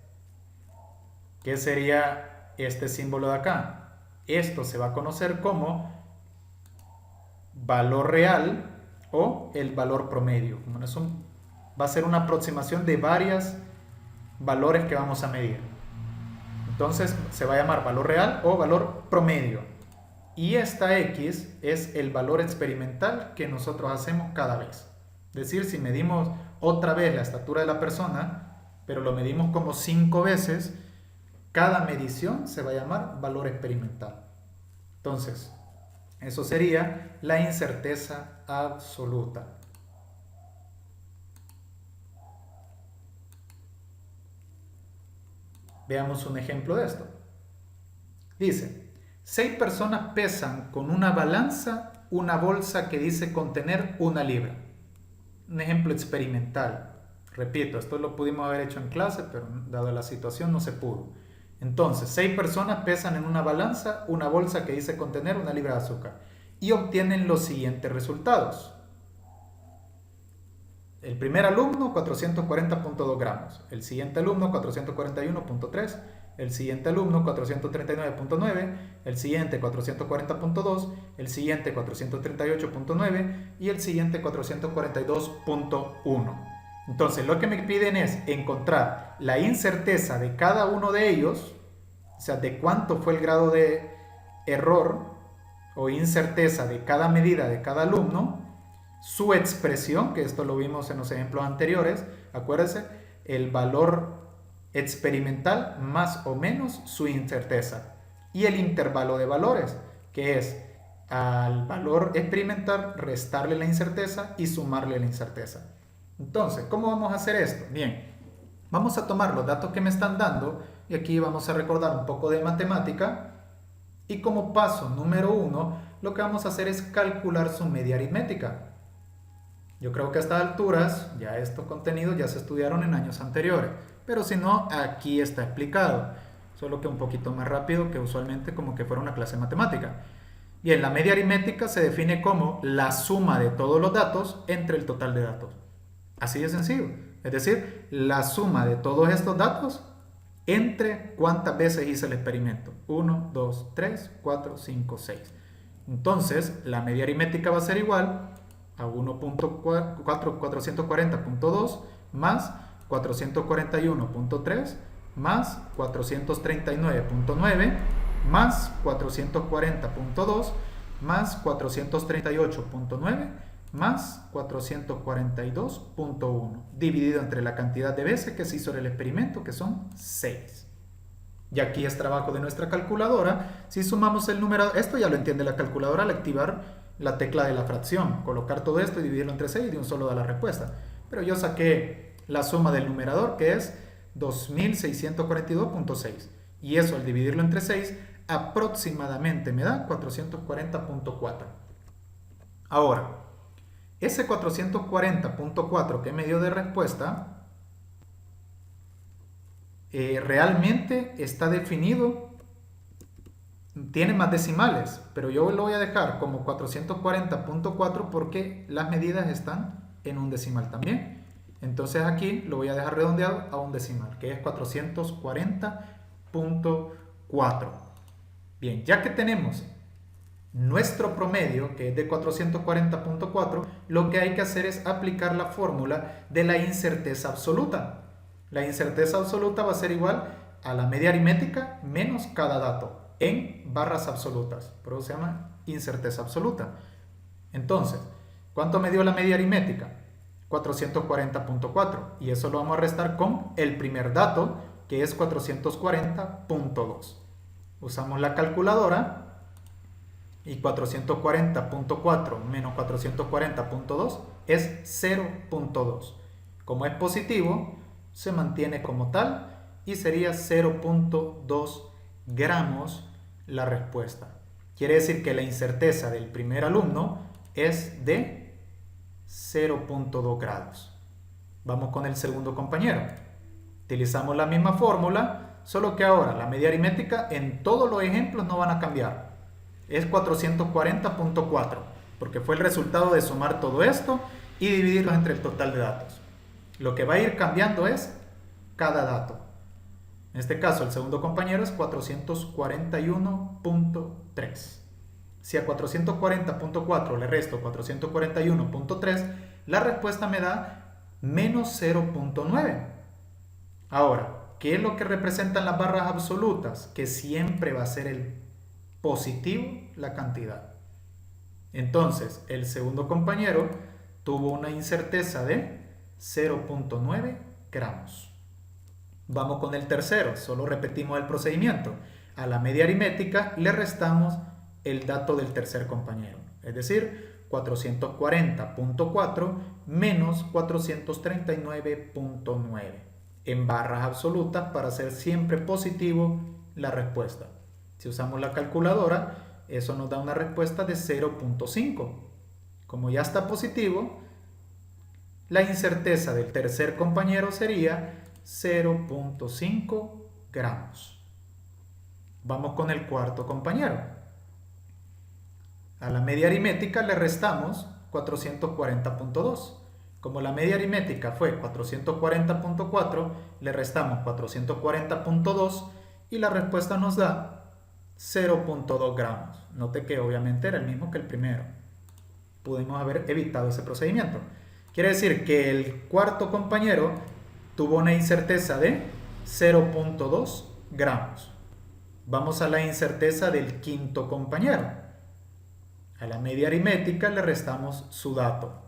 ¿Qué sería este símbolo de acá? Esto se va a conocer como valor real o el valor promedio. Va a ser una aproximación de varios valores que vamos a medir. Entonces se va a llamar valor real o valor promedio. Y esta X es el valor experimental que nosotros hacemos cada vez. Es decir, si medimos otra vez la estatura de la persona, pero lo medimos como 5 veces, cada medición se va a llamar valor experimental. Entonces, eso sería la incerteza absoluta. Veamos un ejemplo de esto. Dice, 6 personas pesan con una balanza una bolsa que dice contener 1 libra. Un ejemplo experimental. Repito, esto lo pudimos haber hecho en clase, pero dado la situación no se pudo. Entonces, 6 personas pesan en una balanza una bolsa que dice contener 1 libra de azúcar y obtienen los siguientes resultados. El primer alumno 440.2 gramos, el siguiente alumno 441.3, el siguiente alumno 439.9, el siguiente 440.2, el siguiente 438.9 y el siguiente 442.1. Entonces lo que me piden es encontrar la incerteza de cada uno de ellos, o sea, de cuánto fue el grado de error o incerteza de cada medida de cada alumno, su expresión, que esto lo vimos en los ejemplos anteriores, acuérdense, el valor experimental más o menos su incerteza, y el intervalo de valores, que es al valor experimental restarle la incerteza y sumarle la incerteza. Entonces, ¿cómo vamos a hacer esto? Bien, vamos a tomar los datos que me están dando y aquí vamos a recordar un poco de matemática, y como paso número 1 lo que vamos a hacer es calcular su media aritmética. Yo creo que a estas alturas ya estos contenidos ya se estudiaron en años anteriores, pero si no, aquí está explicado, solo que un poquito más rápido que usualmente como que fuera una clase de matemática. Bien, la media aritmética se define como la suma de todos los datos entre el total de datos. Así de sencillo, es decir, la suma de todos estos datos entre cuántas veces hice el experimento. 1, 2, 3, 4, 5, 6. Entonces, la media aritmética va a ser igual a 440.2 más 441.3 más 439.9 más 440.2 más 438.9 más 442.1 dividido entre la cantidad de veces que se hizo el experimento, que son 6. Y aquí es trabajo de nuestra calculadora. Si sumamos el número, esto ya lo entiende la calculadora al activar la tecla de la fracción, colocar todo esto y dividirlo entre 6 y de un solo da la respuesta. Pero yo saqué la suma del numerador, que es 2642.6, y eso al dividirlo entre 6 aproximadamente me da 440.4. Ahora, ese 440.4 que me dio de respuesta realmente está definido, tiene más decimales, pero yo lo voy a dejar como 440.4 porque las medidas están en un decimal también. Entonces aquí lo voy a dejar redondeado a un decimal, que es 440.4. Bien, ya que tenemos nuestro promedio, que es de 440.4, lo que hay que hacer es aplicar la fórmula de la incerteza absoluta. La incerteza absoluta va a ser igual a la media aritmética menos cada dato en barras absolutas. Por eso se llama incerteza absoluta. Entonces, ¿cuánto me dio la media aritmética? 440.4. Y eso lo vamos a restar con el primer dato, que es 440.2. Usamos la calculadora y 440.4 menos 440.2 es 0.2. Como es positivo, se mantiene como tal y sería 0.2 gramos la respuesta. Quiere decir que la incerteza del primer alumno es de 0.2 grados. Vamos con el segundo compañero. Utilizamos la misma fórmula, solo que ahora la media aritmética en todos los ejemplos no van a cambiar. Es 440.4, porque fue el resultado de sumar todo esto y dividirlo entre el total de datos. Lo que va a ir cambiando es cada dato. En este caso, el segundo compañero es 441.3. Si a 440.4 le resto 441.3, la respuesta me da menos 0.9. Ahora, ¿qué es lo que representan las barras absolutas? Que siempre va a ser el positivo la cantidad. Entonces, el segundo compañero tuvo una incerteza de 0.9 gramos. Vamos con el tercero, solo repetimos el procedimiento. A la media aritmética le restamos el dato del tercer compañero, es decir, 440.4 menos 439.9 en barras absolutas para hacer siempre positivo la respuesta. Si usamos la calculadora, eso nos da una respuesta de 0.5. Como ya está positivo, la incerteza del tercer compañero sería 0.5 gramos. Vamos con el cuarto compañero. A la media aritmética le restamos 440.2. Como la media aritmética fue 440.4, le restamos 440.2 y la respuesta nos da 0.2 gramos. Note que obviamente era el mismo que el primero. Pudimos haber evitado ese procedimiento. Quiere decir que el cuarto compañero tuvo una incerteza de 0.2 gramos. Vamos a la incerteza del quinto compañero. A la media aritmética le restamos su dato.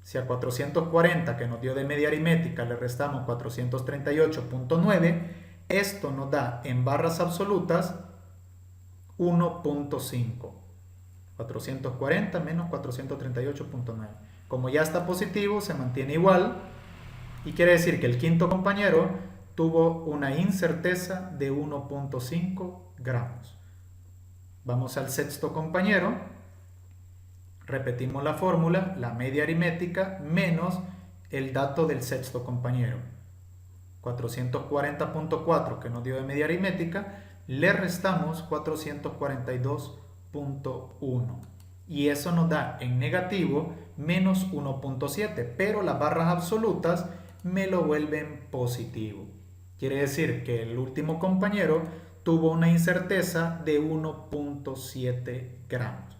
Si a 440 que nos dio de media aritmética le restamos 438.9, esto nos da en barras absolutas 1.5. 440 menos 438.9. Como ya está positivo, se mantiene igual. Y quiere decir que el quinto compañero tuvo una incerteza de 1.5 gramos. Vamos al sexto compañero. Repetimos la fórmula, la media aritmética menos el dato del sexto compañero. 440.4 que nos dio de media aritmética, le restamos 442.1. Y eso nos da en negativo menos 1.7, pero las barras absolutas me lo vuelven positivo. Quiere decir que el último compañero tuvo una incerteza de 1.7 gramos.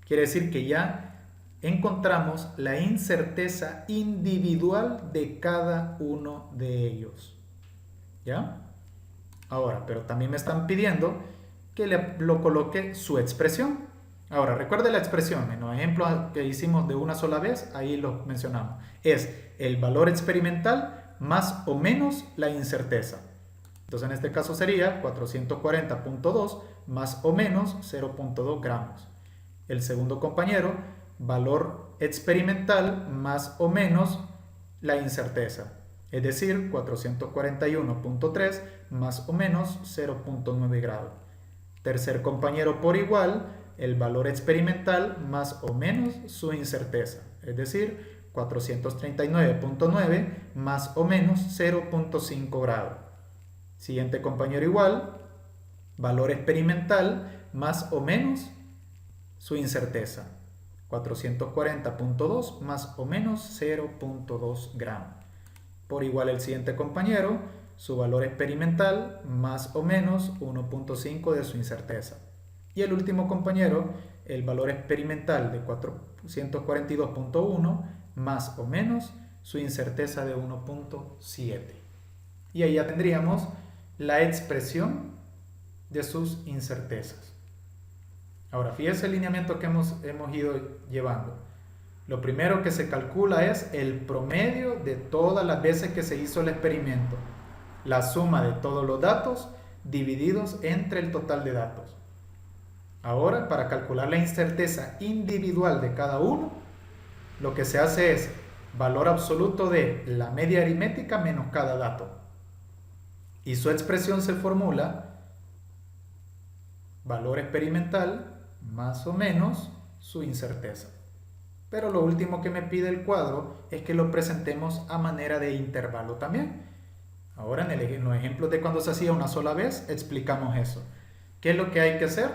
Quiere decir que ya encontramos la incerteza individual de cada uno de ellos. ¿Ya? Ahora, pero también me están pidiendo que lo coloque su expresión. Ahora, recuerde la expresión, en los ejemplos que hicimos de una sola vez, ahí lo mencionamos. Es el valor experimental más o menos la incerteza. Entonces, en este caso sería 440.2 más o menos 0.2 gramos. El segundo compañero, valor experimental más o menos la incerteza. Es decir, 441.3 más o menos 0.9 grados. Tercer compañero por igual, el valor experimental más o menos su incerteza. Es decir, 439.9 más o menos 0.5 grados. Siguiente compañero igual, valor experimental más o menos su incerteza. 440.2 más o menos 0.2 gramos. Por igual el siguiente compañero, su valor experimental más o menos 1.5 de su incerteza. Y el último compañero, el valor experimental de 442.1 más o menos su incerteza de 1.7. Y ahí ya tendríamos la expresión de sus incertezas. Ahora, fíjese el lineamiento que hemos ido llevando. Lo primero que se calcula es el promedio de todas las veces que se hizo el experimento. La suma de todos los datos divididos entre el total de datos. Ahora, para calcular la incerteza individual de cada uno, lo que se hace es valor absoluto de la media aritmética menos cada dato. Y su expresión se formula valor experimental más o menos su incerteza. Pero lo último que me pide el cuadro es que lo presentemos a manera de intervalo también. Ahora en los ejemplos de cuando se hacía una sola vez explicamos eso. ¿Qué es lo que hay que hacer?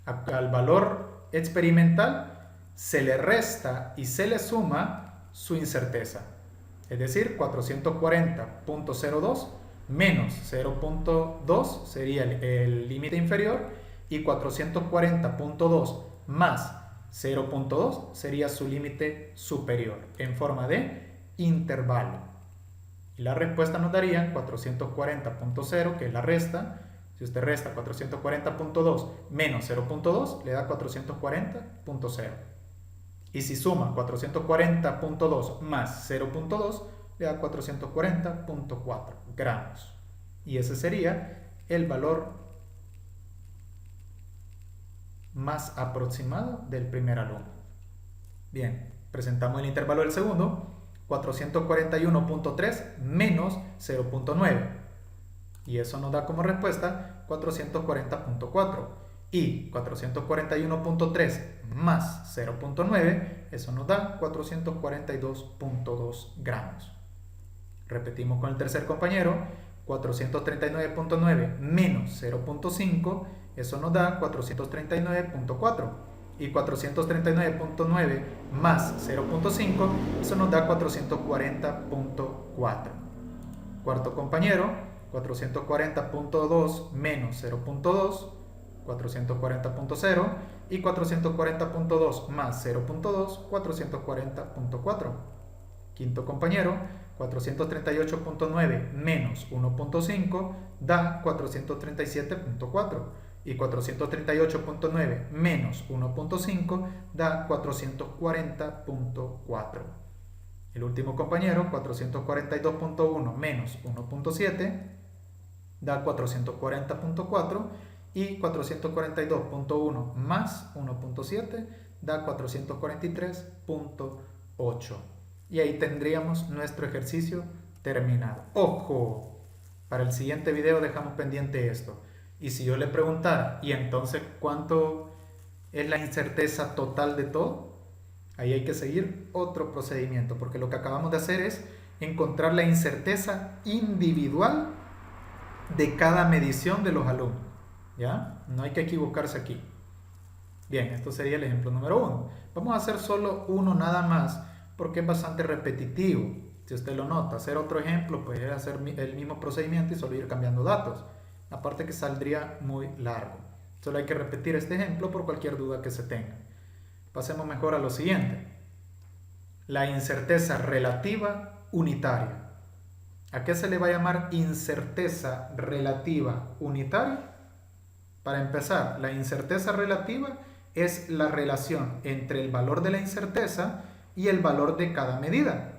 Al valor experimental se le resta y se le suma su incerteza. Es decir, 440.02 menos 0.2 sería el límite inferior y 440.2 más 0.2 sería su límite superior en forma de intervalo. Y la respuesta nos daría 440.0, que es la resta. Si usted resta 440.2 menos 0.2, le da 440.0. Y si suma 440.2 más 0.2, le da 440.4 gramos. Y ese sería el valor más aproximado del primer alumno. Bien, presentamos el intervalo del segundo, 441.3 menos 0.9. Y eso nos da como respuesta 440.4. Y 441.3 más 0.9, eso nos da 442.2 gramos. Repetimos con el tercer compañero, 439.9 menos 0.5, eso nos da 439.4. Y 439.9 más 0.5, eso nos da 440.4. Cuarto compañero, 440.2 menos 0.2, 440.0, y 440.2 más 0.2, 440.4. Quinto compañero, 438.9 menos 1.5 da 437.4. Y 438.9 menos 1.5 da 440.4. El último compañero, 442.1 menos 1.7 da 440.4 y 442.1 más 1.7 da 443.8. Y ahí tendríamos nuestro ejercicio terminado. ¡Ojo! Para el siguiente video dejamos pendiente esto. Y si yo le preguntara, ¿y entonces cuánto es la incerteza total de todo? Ahí hay que seguir otro procedimiento, porque lo que acabamos de hacer es encontrar la incerteza individual de cada medición de los alumnos. ¿Ya? No hay que equivocarse aquí. Bien, esto sería el ejemplo número 1. Vamos a hacer solo uno nada más, porque es bastante repetitivo. Si usted lo nota, hacer otro ejemplo, pues es hacer el mismo procedimiento y solo ir cambiando datos. Aparte que saldría muy largo. Solo hay que repetir este ejemplo por cualquier duda que se tenga. Pasemos mejor a lo siguiente. La incerteza relativa unitaria. ¿A qué se le va a llamar incerteza relativa unitaria? Para empezar, la incerteza relativa es la relación entre el valor de la incerteza y el valor de cada medida.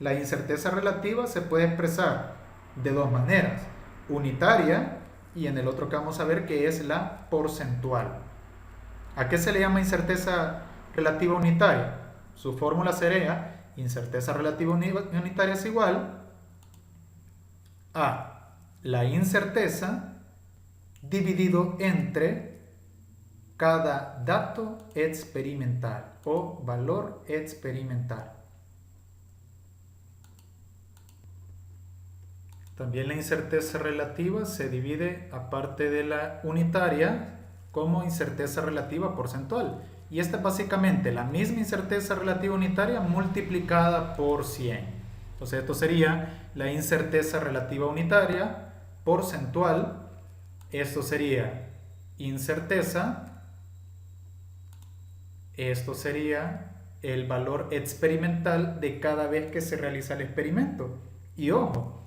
La incerteza relativa se puede expresar de dos maneras. Unitaria y en el otro que vamos a ver que es la porcentual. ¿A qué se le llama incerteza relativa unitaria? Su fórmula sería incerteza relativa unitaria es igual a la incerteza dividido entre cada dato experimental o valor experimental. También la incerteza relativa se divide, aparte de la unitaria, como incerteza relativa porcentual. Y esta es básicamente la misma incerteza relativa unitaria multiplicada por 100. Entonces esto sería la incerteza relativa unitaria porcentual. Esto sería incerteza. Esto sería el valor experimental de cada vez que se realiza el experimento. Y ojo,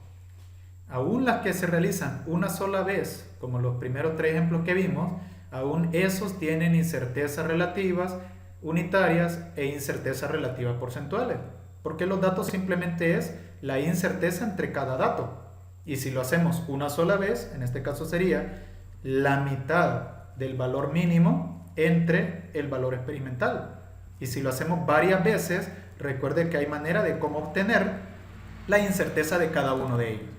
Aún las que se realizan una sola vez, como los primeros tres ejemplos que vimos, aún esos tienen incertezas relativas unitarias e incertezas relativas porcentuales, porque los datos simplemente es la incerteza entre cada dato. Y si lo hacemos una sola vez, en este caso sería la mitad del valor mínimo entre el valor experimental. Y si lo hacemos varias veces, recuerde que hay manera de cómo obtener la incerteza de cada uno de ellos.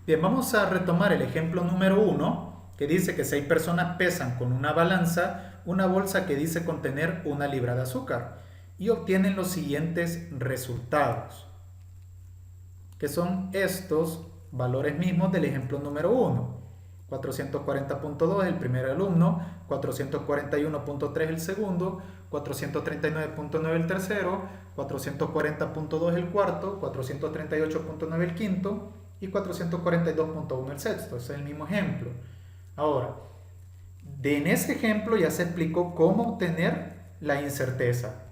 Bien, vamos a retomar el ejemplo número 1, que dice que 6 personas pesan con una balanza una bolsa que dice contener 1 libra de azúcar y obtienen los siguientes resultados, que son estos valores mismos del ejemplo número 1. 440.2 el primer alumno, 441.3 el segundo, 439.9 el tercero, 440.2 el cuarto, 438.9 el quinto y 442.1 el sexto. Ese es el mismo ejemplo. Ahora, en ese ejemplo ya se explicó cómo obtener la incerteza.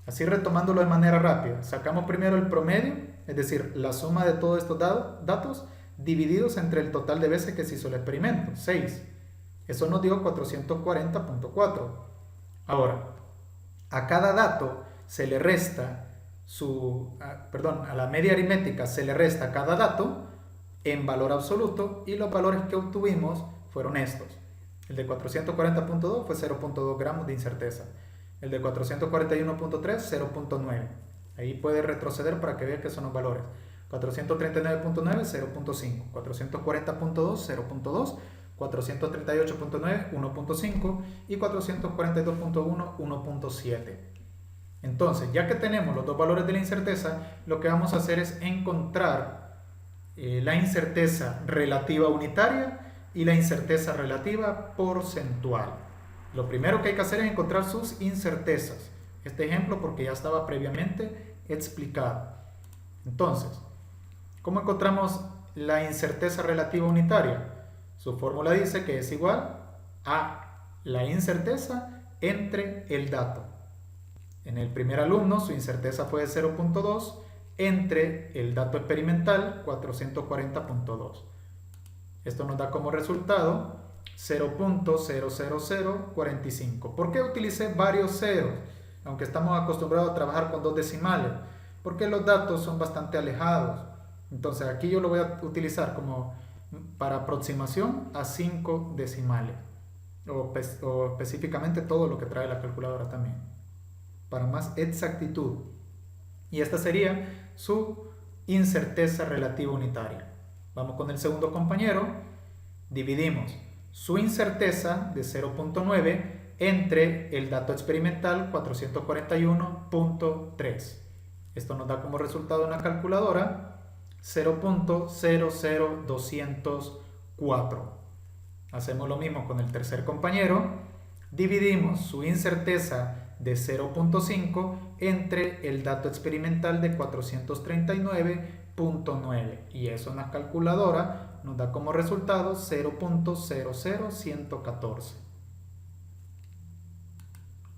Así retomándolo de manera rápida, sacamos primero el promedio, es decir, la suma de todos estos datos divididos entre el total de veces que se hizo el experimento, 6. Eso nos dio 440.4. Ahora, a cada dato se le resta a la media aritmética se le resta cada dato en valor absoluto y los valores que obtuvimos fueron estos. El de 440.2 fue 0.2 gramos de incerteza. El de 441.3, 0.9. Ahí puede retroceder para que vea que son los valores. 439.9, 0.5. 440.2, 0.2. 438.9, 1.5. Y 442.1, 1.7. Entonces, ya que tenemos los dos valores de la incerteza, lo que vamos a hacer es encontrar la incerteza relativa unitaria y la incerteza relativa porcentual. Lo primero que hay que hacer es encontrar sus incertezas. Este ejemplo porque ya estaba previamente explicado. Entonces, ¿cómo encontramos la incerteza relativa unitaria? Su fórmula dice que es igual a la incerteza entre el dato. En el primer alumno su incerteza fue de 0.2 entre el dato experimental 440.2. Esto nos da como resultado 0.00045. ¿Por qué utilicé varios ceros? Aunque estamos acostumbrados a trabajar con dos decimales. Porque los datos son bastante alejados. Entonces aquí yo lo voy a utilizar como para aproximación a 5 decimales. O específicamente todo lo que trae la calculadora también. Para más exactitud. Y esta sería su incerteza relativa unitaria. Vamos con el segundo compañero. Dividimos su incerteza de 0.9 entre el dato experimental 441.3. Esto nos da como resultado una calculadora 0.00204. Hacemos lo mismo con el tercer compañero. Dividimos su incerteza de 0.5 entre el dato experimental de 439.9 y eso en la calculadora nos da como resultado 0.00114.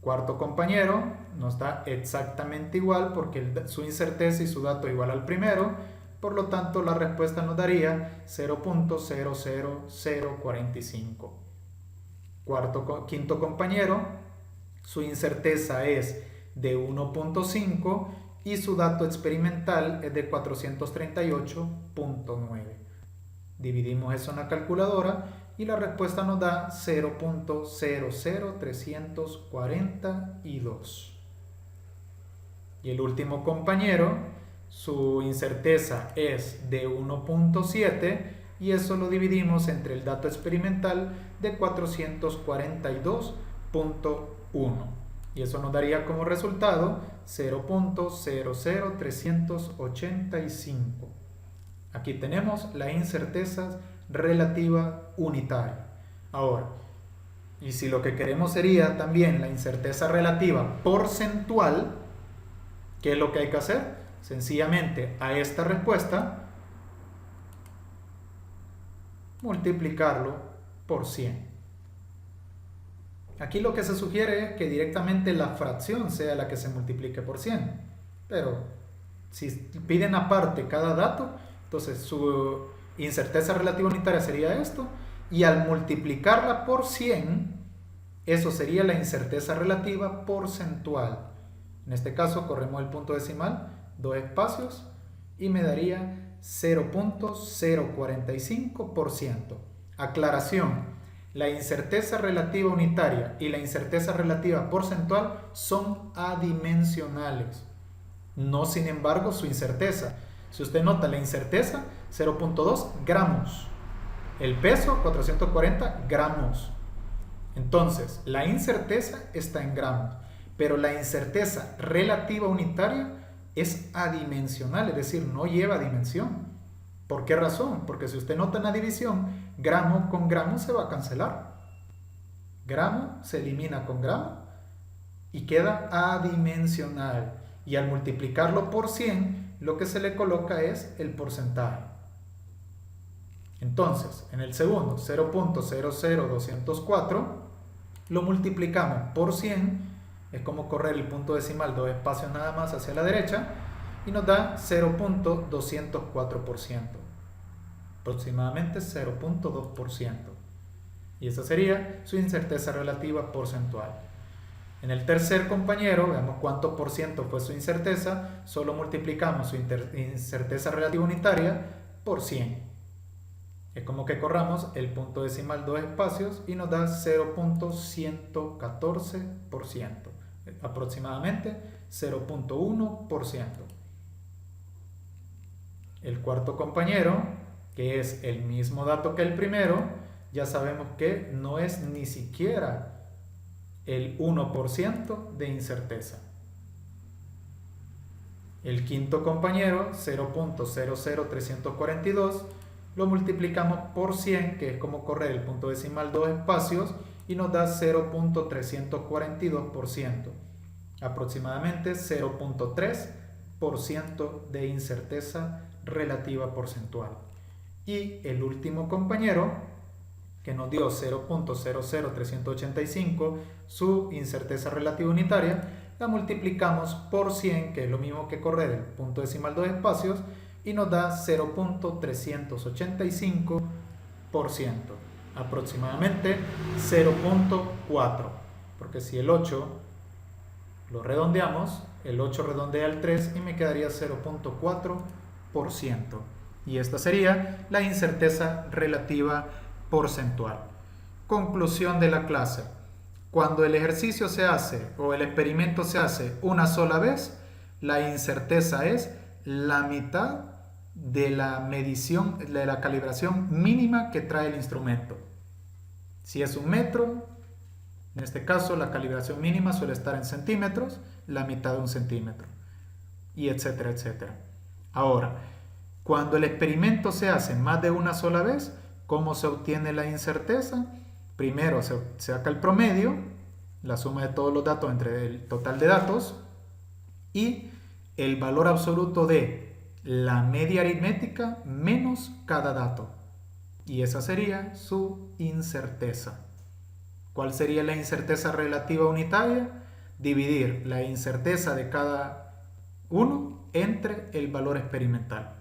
Cuarto compañero nos da exactamente igual porque su incerteza y su dato igual al primero, por lo tanto la respuesta nos daría 0.00045. Quinto compañero, su incerteza es de 1.5 y su dato experimental es de 438.9. Dividimos eso en la calculadora y la respuesta nos da 0.00342. Y el último compañero, su incerteza es de 1.7 y eso lo dividimos entre el dato experimental de 442.1 y eso nos daría como resultado 0.00385. Aquí tenemos la incerteza relativa unitaria. Ahora, y si lo que queremos sería también la incerteza relativa porcentual, ¿qué es lo que hay que hacer? Sencillamente a esta respuesta multiplicarlo por 100. Aquí lo que se sugiere es que directamente la fracción sea la que se multiplique por 100. Pero si piden aparte cada dato, entonces Incerteza relativa unitaria sería esto, y al multiplicarla por 100, eso sería la incerteza relativa porcentual. En este caso corremos el punto decimal, 2 espacios, y me daría 0.045%. Aclaración, la incerteza relativa unitaria y la incerteza relativa porcentual son adimensionales. No, sin embargo, su incerteza. Si usted nota la incerteza, 0.2 gramos. El peso, 440 gramos. Entonces, la incerteza está en gramos, pero la incerteza relativa unitaria es adimensional, es decir, no lleva dimensión. ¿Por qué razón? Porque si usted nota en la división, gramo con gramo se va a cancelar. Gramo se elimina con gramo y queda adimensional. Y al multiplicarlo por 100, lo que se le coloca es el porcentaje. Entonces, en el segundo, 0.00204, lo multiplicamos por 100, es como correr el punto decimal 2 espacios nada más hacia la derecha, y nos da 0.204%, aproximadamente 0.2%. Y esa sería su incerteza relativa porcentual. En el tercer compañero, veamos cuánto por ciento fue su incerteza, solo multiplicamos su incerteza relativa unitaria por 100. Es como que corramos el punto decimal 2 espacios y nos da 0.114%, aproximadamente 0.1%. El cuarto compañero, que es el mismo dato que el primero, ya sabemos que no es ni siquiera el 1% de incerteza. El quinto compañero, 0.00342, lo multiplicamos por 100, que es como correr el punto decimal 2 espacios, y nos da 0.342%, aproximadamente 0.3% de incerteza relativa porcentual. Y el último compañero, que nos dio 0.00385, su incerteza relativa unitaria, la multiplicamos por 100, que es lo mismo que correr el punto decimal 2 espacios, y nos da 0.385%, aproximadamente 0.4, porque si el 8 lo redondeamos, el 8 redondea al 3 y me quedaría 0.4%. Y esta sería la incerteza relativa porcentual. Conclusión de la clase. Cuando el ejercicio se hace o el experimento se hace una sola vez, la incerteza es la mitad de la medición, de la calibración mínima que trae el instrumento. Si es 1 metro, en este caso la calibración mínima suele estar en centímetros, la mitad de 1 centímetro, y etcétera, etcétera. Ahora, cuando el experimento se hace más de una sola vez, ¿cómo se obtiene la incerteza? Primero se saca el promedio, la suma de todos los datos entre el total de datos, y el valor absoluto de la media aritmética menos cada dato. Y esa sería su incerteza. ¿Cuál sería la incerteza relativa unitaria? Dividir la incerteza de cada uno entre el valor experimental.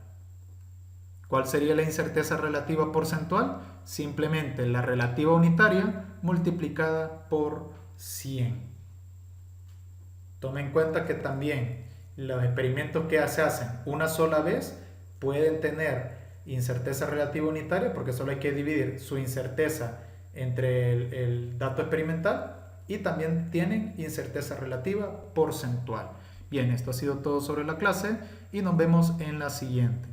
¿Cuál sería la incerteza relativa porcentual? Simplemente la relativa unitaria multiplicada por 100. Tome en cuenta que también los experimentos que se hacen una sola vez pueden tener incerteza relativa unitaria, porque solo hay que dividir su incerteza entre el dato experimental, y también tienen incerteza relativa porcentual. Bien, esto ha sido todo sobre la clase y nos vemos en la siguiente.